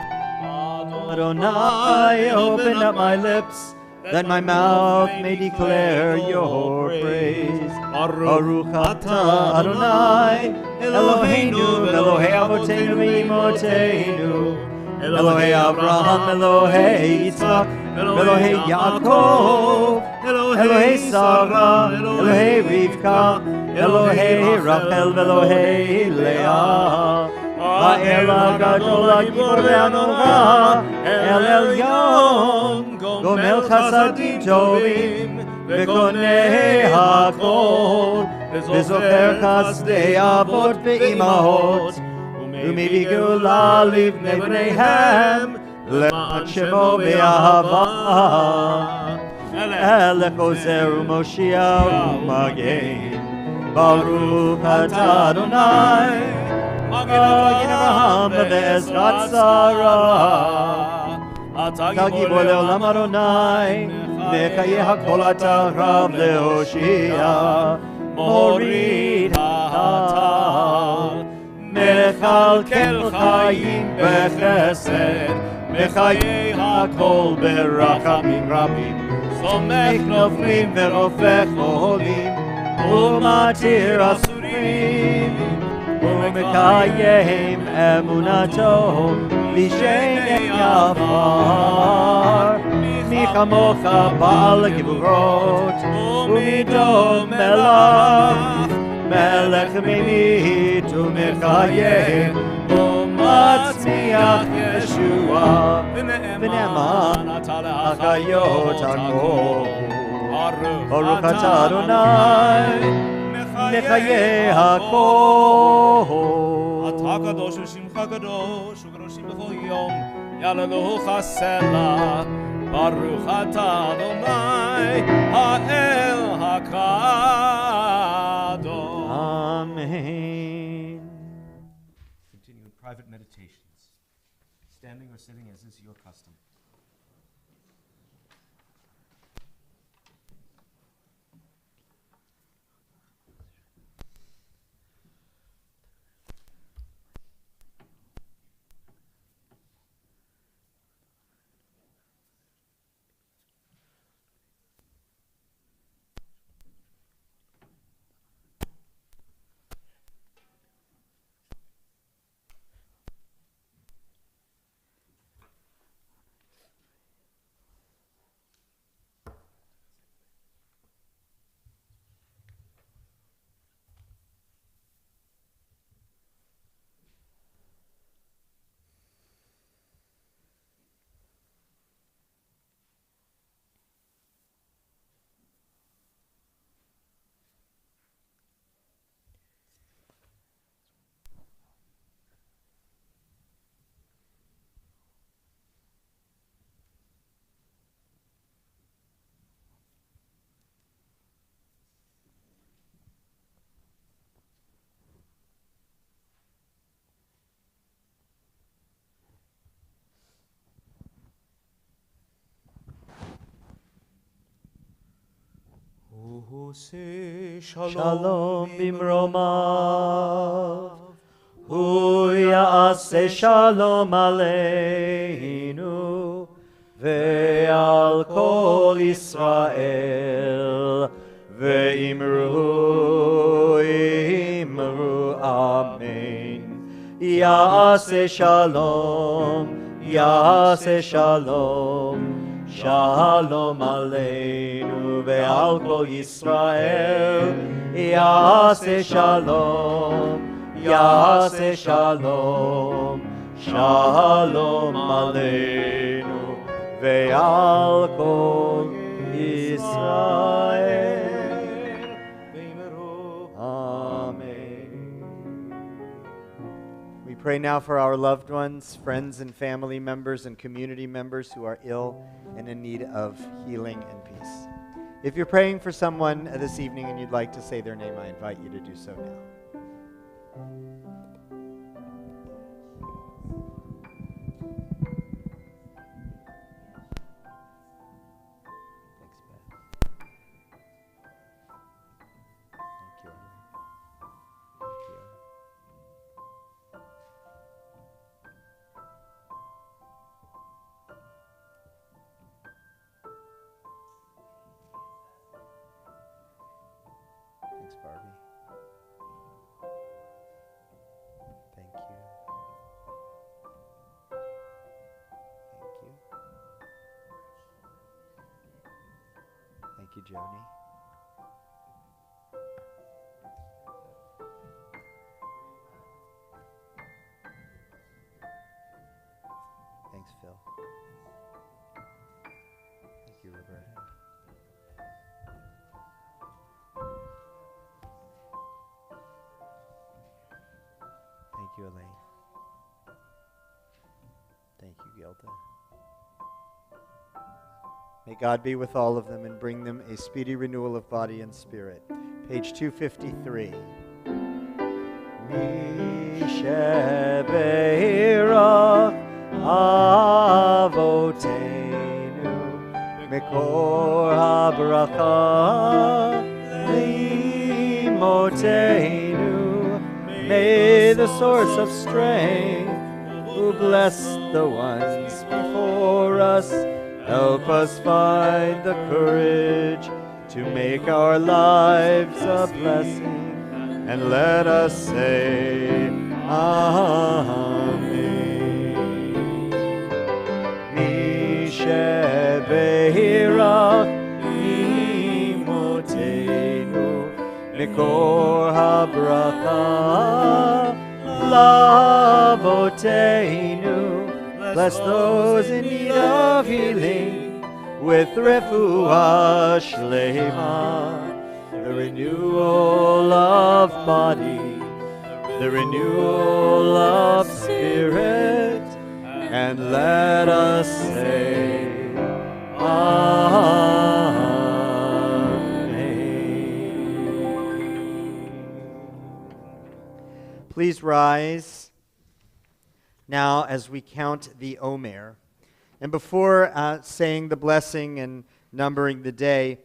Adonai, open up my lips, that my mouth may declare your praise. Baruch atah Adonai, Eloheinu, Elohei Avotenu v'imotenu, Elohei Avraham, Elohei Yitzchak, Elohei Yaakov, Elohei Sarah, Elohei Rivka, Elohei Rachel, Elohei Leah. Ha'el ha'gadol ha'gibor ve'hanora, El Elyon, gomel chasadim tovim, ve'koneh ha'kol, ve'zocher chasdei avot ve'imahot, u'mivii geula livnei bneihem, le'an shemo be'ahava. Elech ozer u'moshiach u'magen, Baruch atah Adonai, Magen Avraham ve'ezrat Sarah. Ata gibor le'olam Adonai, mechayeh hakol ata rav le'hoshia, morid ha'atar, mechalkel chayim bechesed, mechayeh hakol berachamim rabim, somech noflim ve'rofech oholim, umatir asurim, ומקיים אמונתו לשני עפר. מי כמוך בעל גבורות ומידו מלך, מלך ממית ומקיים ומצמיח ישועה, ונאמן אתה להחיות הכל. ברוך אתה אדוני מחיי הכל. אתה קדוש ושמך קדוש וקדושים בכל יום, יהללוך הסלע. ברוך אתה אדוני האל הקדוש. Amen. Continue in private meditations, standing or sitting as is your custom. Ose Shalom bimromav. Hu ya'aseh shalom aleinu ve'al kol Yisrael ve'imru amen. Ya'aseh shalom Shalom aleinu ve'al kol Yisrael. Ya'aseh shalom Shalom aleinu ve'al kol Yisrael. Amen. We pray now for our loved ones, friends and family members and community members who are ill and in need of healing and peace. If you're praying for someone this evening and you'd like to say their name, I invite you to do so now. Thanks, Barbie. Thank you. Thank you, Joni. Thanks, Phil. Thank you, Roberta. Thank you, Elaine. Thank you, Gilda. May God be with all of them and bring them a speedy renewal of body and spirit. Page 253. Mishebeirach avotenu mekor habracha limotenu. May the source of strength, who bless the ones before us, help us find the courage to make our lives a blessing, and let us say, Amen. Mishebeirach imotenu mikor habracha lavotenu. Bless those in need of healing with refuah shlema, the renewal of body, the renewal of spirit, and let us say, Amen. Please rise now as we count the Omer. And before saying the blessing and numbering the day,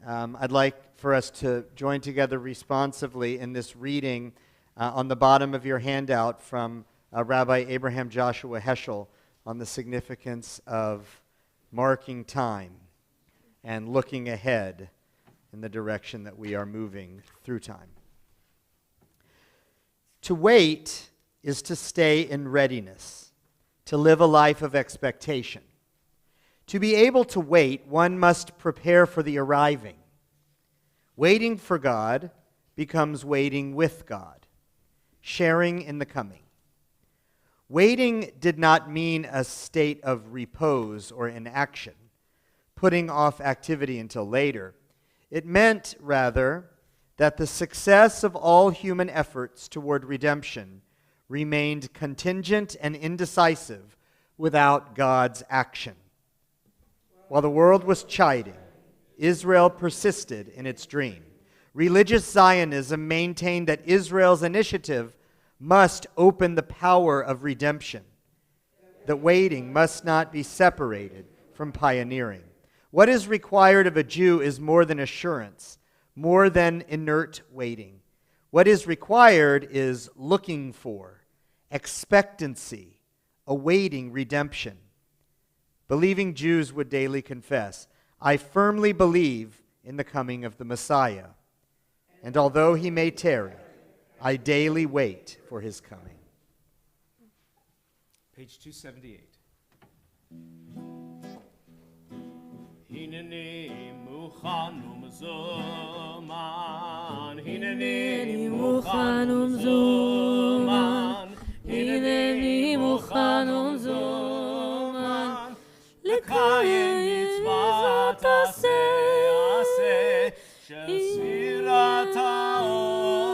I'd like for us to join together responsively in this reading on the bottom of your handout from Rabbi Abraham Joshua Heschel on the significance of marking time and looking ahead in the direction that we are moving through time. To wait is to stay in readiness, to live a life of expectation. To be able to wait, one must prepare for the arriving. Waiting for God becomes waiting with God, sharing in the coming. Waiting did not mean a state of repose or inaction, putting off activity until later. It meant, rather, that the success of all human efforts toward redemption remained contingent and indecisive without God's action. While the world was chiding, Israel persisted in its dream. Religious Zionism maintained that Israel's initiative must open the power of redemption, that waiting must not be separated from pioneering. What is required of a Jew is more than assurance, more than inert waiting. What is required is looking for, expectancy, awaiting redemption. Believing Jews would daily confess, I firmly believe in the coming of the Messiah. And although he may tarry, I daily wait for his coming. Page 278. Hineni mukhan umzuman, Hineni mukhan umzuman, Hineni mukhan umzuman, לקיים מצוות עשה של ספירת העומר.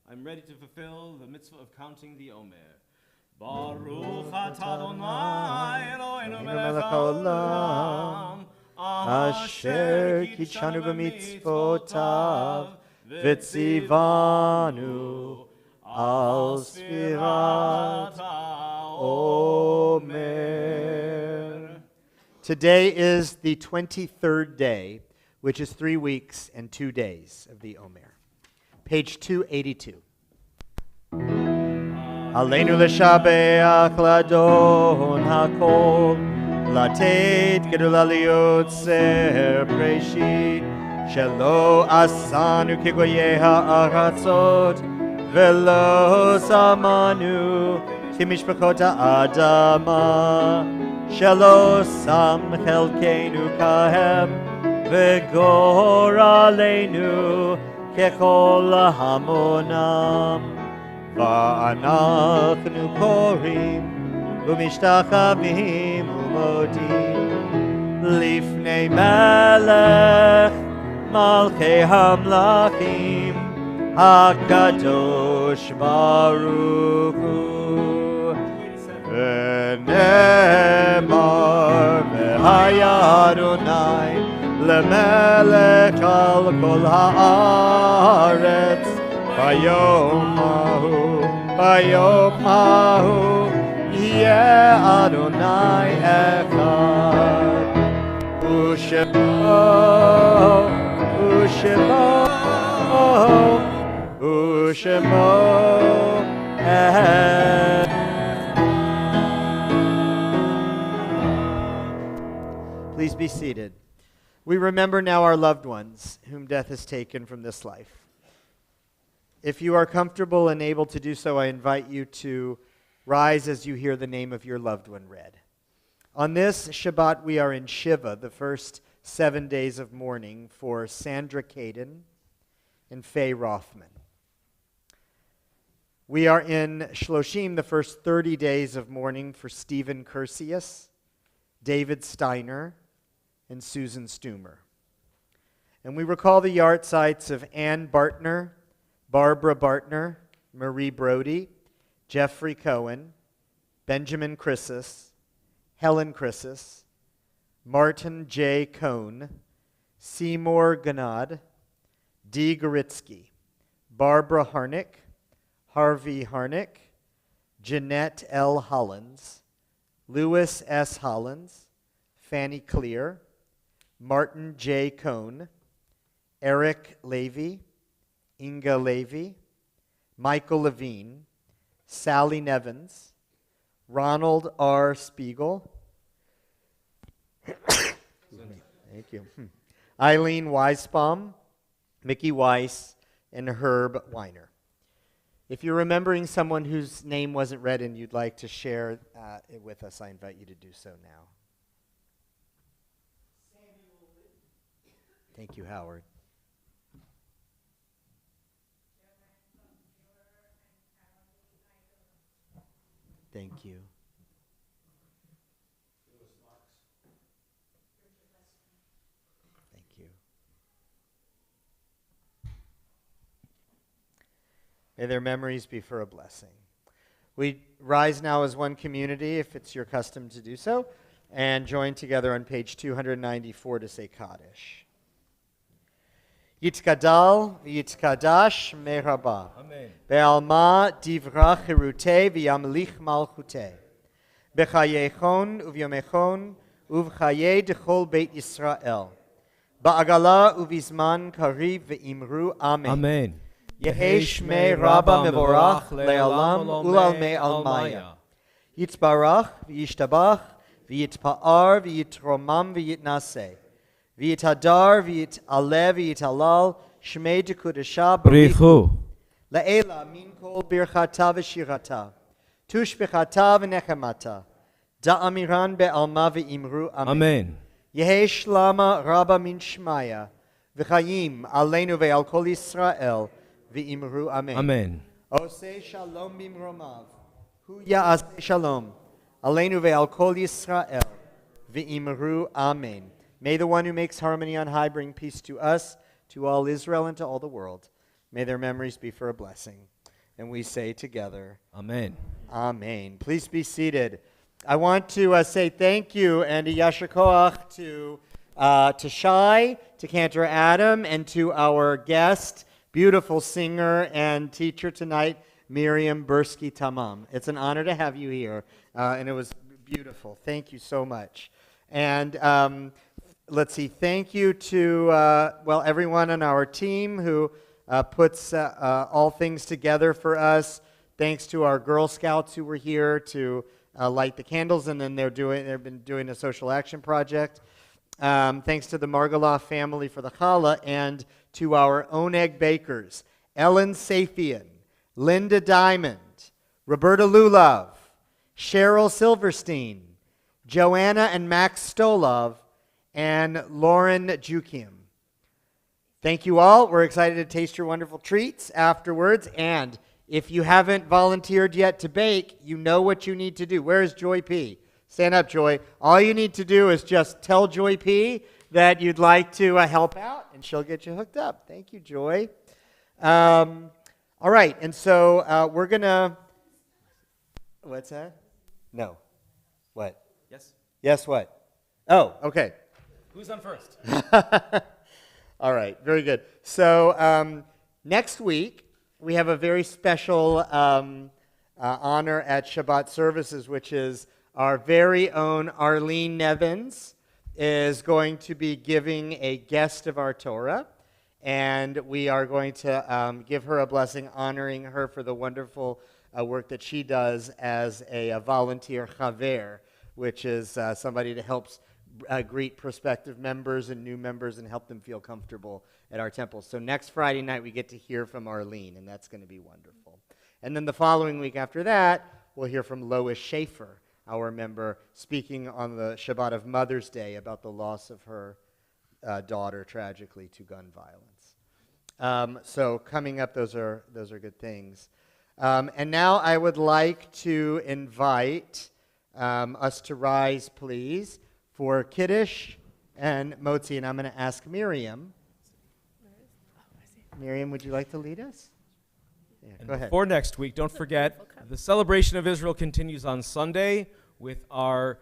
I'm ready to fulfill the mitzvah of counting the Omer. Baruch atah Adonai Eloheinu melech haolam, Asher kitshanu b'mitzvotav v'tzivanu al sfirat Omer. Today is the 23rd day, which is 3 weeks and 2 days of the Omer. Page 282. Aleinu l'shabeach l'Adon hakol, לתת גדולה ליוצר בראשית, שלא עשנו כגויי הארצות, ולא שמנו כמשפחות האדמה, שלא שם חלקנו כהם, וגורלנו ככל המונם. ואנחנו קוראים ומשתחווים ומודים לפני מלך מלכי המלכים הקדוש ברוך הוא. ונאמר והיה אדוני למלך על כל הארץ ביום ההוא יהיה אדוני אחד, ושמו אחד. Please be seated. We remember now our loved ones whom death has taken from this life. If you are comfortable and able to do so, I invite you to rise as you hear the name of your loved one read. On this Shabbat, we are in Shiva, the first 7 days of mourning for Sandra Caden and Faye Rothman. We are in Shloshim, the first 30 days of mourning for Stephen Cursius, David Steiner, and Susan Stumer. And we recall the yahrzeits of Ann Bartner, Barbara Bartner, Marie Brody, Jeffrey Cohen, Benjamin Chrisus, Helen Chrisus, Martin J. Cohn, Seymour Ganad, Dee Goritsky, Barbara Harnick, Harvey Harnick, Jeanette L. Hollins, Louis S. Hollins, Fanny Clear, Martin J. Cohn, Eric Levy, Inga Levy, Michael Levine, Sally Nevins, Ronald R. Spiegel, thank you, Eileen Weisbaum, Mickey Weiss, and Herb Weiner. If you're remembering someone whose name wasn't read and you'd like to share it with us, I invite you to do so now. Thank you, Howard. Thank you. Thank you. May their memories be for a blessing. We rise now as one community, if it's your custom to do so, and join together on page 294 to say Kaddish. Yitkadal v'yitkadash meraba. Amen. Be'alma divra chirute v'yamlich malchute. B'chayechon uvyomechon ובחיי דכל בית ישראל. בעגלה ובזמן קריב ואמרו אמן. Amen. יהי שמי רבה מבורך לעולם ולעלמי עלמיה. יתברך וישתבח ויתפאר ויתרומם ויתנשא. ויתהדר ויתעלה ויתהלל שמי דקודשה בריחו. לעילה מן כל ברכתה ושירתה. תושבחתה ונחמתה. דאמירן בעלמה ואמרו אמן. Amen. יהי שלמה רבה מן שמיה, וחיים עלינו ועל כל ישראל, ואמרו אמן. Amen. עושה שלום במרומיו, הוא יעשה שלום עלינו ועל כל ישראל, ואמרו amen. May the one who makes harmony on high bring peace to us, to all Israel, and to all the world. May their memories be for a blessing. And we say together, Amen. amen. Please be seated. I want to say thank you and a yasher koach to Shai, to Cantor Adam, and to our guest, beautiful singer and teacher tonight, Miriam Bursky Tamam. It's an honor to have you here, and it was beautiful. Thank you so much. And let's see, thank you to, everyone on our team who puts all things together for us. Thanks to our Girl Scouts who were here to light the candles, and then they've been doing a social action project. Thanks to the Margaloff family for the challah, and to our Oneg bakers, Ellen Safian, Linda Diamond, Roberta Lulov, Cheryl Silverstein, Joanna and Max Stolov, and Lauren Jukiam. Thank you all. We're excited to taste your wonderful treats afterwards, and if you haven't volunteered yet to bake, you know what you need to do. Where is Joy P? Stand up, Joy. All you need to do is just tell Joy P that you'd like to help out, and she'll get you hooked up. Thank you, Joy. All right, and so we're going to... What's that? No. What? Yes. Yes, what? Oh, okay. Who's on first? All right, very good. So next week, we have a very special honor at Shabbat services, which is our very own Arlene Nevins is going to be giving a guest of our Torah, and we are going to give her a blessing, honoring her for the wonderful work that she does as a volunteer chaver, which is somebody that helps greet prospective members and new members and help them feel comfortable at our temple. So next Friday night, we get to hear from Arlene, and that's going to be wonderful. And then the following week after that, we'll hear from Lois Schaefer, our member, speaking on the Shabbat of Mother's Day about the loss of her daughter tragically to gun violence. So coming up, those are good things. And now I would like to invite us to rise, please, for Kiddush and Motzi, and I'm going to ask Miriam. Miriam, would you like to lead us? Yeah, And go ahead. before next week, don't forget, the celebration of Israel continues on Sunday with our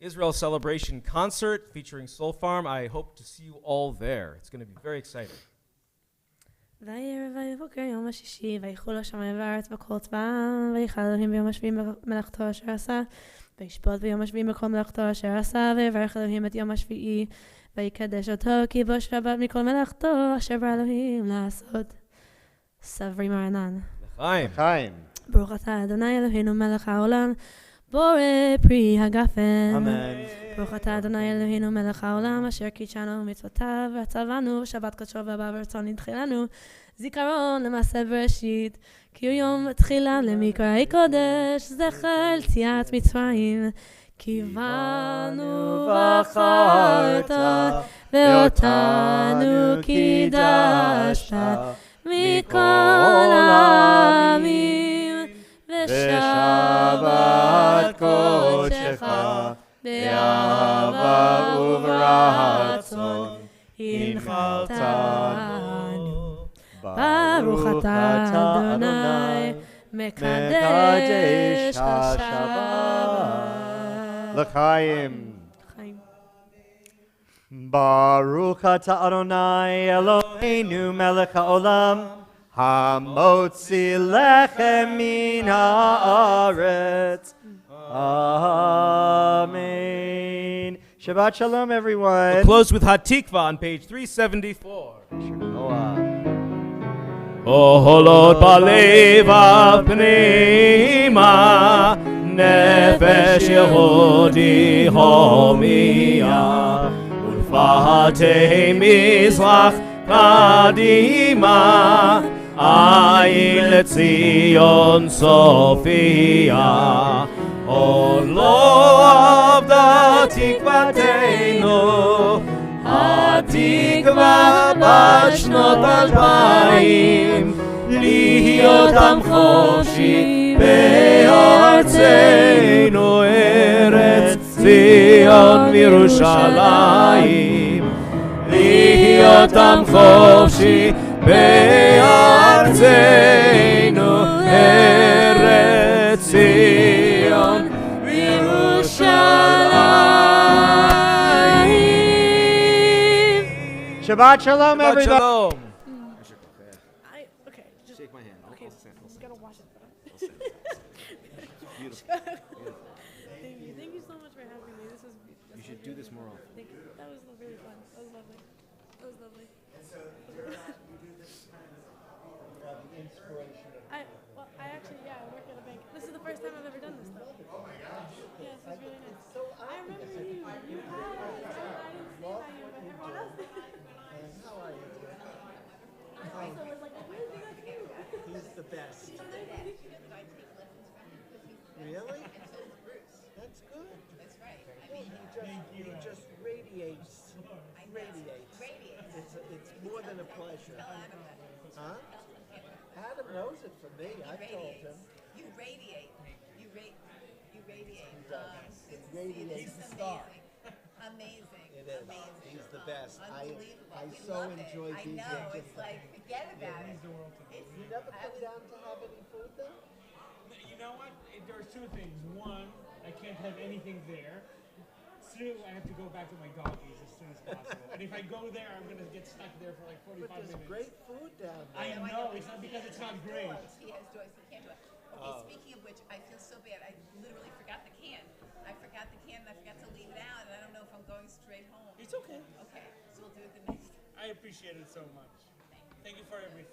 Israel Celebration concert featuring Soul Farm. I hope to see you all there. It's going to be very exciting. ויערב ויבוקר יום השישי, ויחול השמיים והארץ בכל צבאם, ויחל אלוהים ביום השביעי מלאכתו אשר עשה, וישפוט ביום השביעי מכל מלאכתו אשר עשה, ויברך אלוהים את יום השביעי, ויקדש אותו, כי בו שבת מכל מלאכתו אשר ברא אלוהים לעשות. סברי מרנן. L'chaim. Chaim. ברוך אתה אדוני אלוהינו מלך העולם, בורא פרי הגפן. Amen. ברוך אתה אדוני אלוהינו מלך העולם, אשר קידשנו מצוותיו, וצוונו שבת קדשו ובא ברצון נדחילנו, זיכרון למעשה בראשית, כי הוא יום תחילה למקראי קודש, זכר ליציאת מצרים. כי באנו בחרת, ואותנו קידשת, מכל העמים, ושבת קודשך, באהבה וברצון, הנחלתנו. ברוך אתה אדוני, מקדש השבת. L'chaim. חיים. Baruch atah Adonai Eloheinu melech haolam, hamotzi lechem min haaretz. Amen. Shabbat Shalom, everyone. We'll close with Hatikva on page 374. Oholot balevav pneima nefesh Yehudi homiya ulfatei mizrach kadima ayin leTzion Sofia Olo avda tikvateinu התקווה בת שנות 2000 להיות עם חופשי בארצנו ארץ ציון וירושלים להיות עם חופשי בארצנו ארץ ציון וירושלים Shabbat Shalom, Shabbat everybody. Shalom. Okay, just Shake my hand. okay. Just gotta wash it. Beautiful. Thank you so much for having me. This was. You should do this more often. Thank you. That was really fun. That was lovely. That was lovely. I actually, I work at a bank. This is the first time I've ever done this, though. Yes, it's really nice. I remember you. You had. I didn't say about you, but everyone else did. How are you? I also was like, where's the guy? He's the best. Really? That's good. That's right. He just radiates. It's more than a pleasure. Huh? Adam knows it from me. I told him. You radiate. You radiate. Radiates the star. Amazing. It is. Amazing. He's the best. Unbelievable. I We so love enjoy it. I being know. here. It's like, forget about it. You never come down to have any food then? You know what? There's two things. One, I can't have anything there. Two, I have to go back to my doggies as soon as possible. And if I go there, I'm going to get stuck there for like 45 But there's minutes. great food down I there. know, it's not because it's not great. He has joys. He can't do it. Okay, speaking of which, I feel so bad. I literally forgot the can. I forgot the can and I forgot to leave it out. And I don't know if I'm going straight home. It's okay. Okay, so we'll do it the next. I appreciate it so much. Thank you for everything.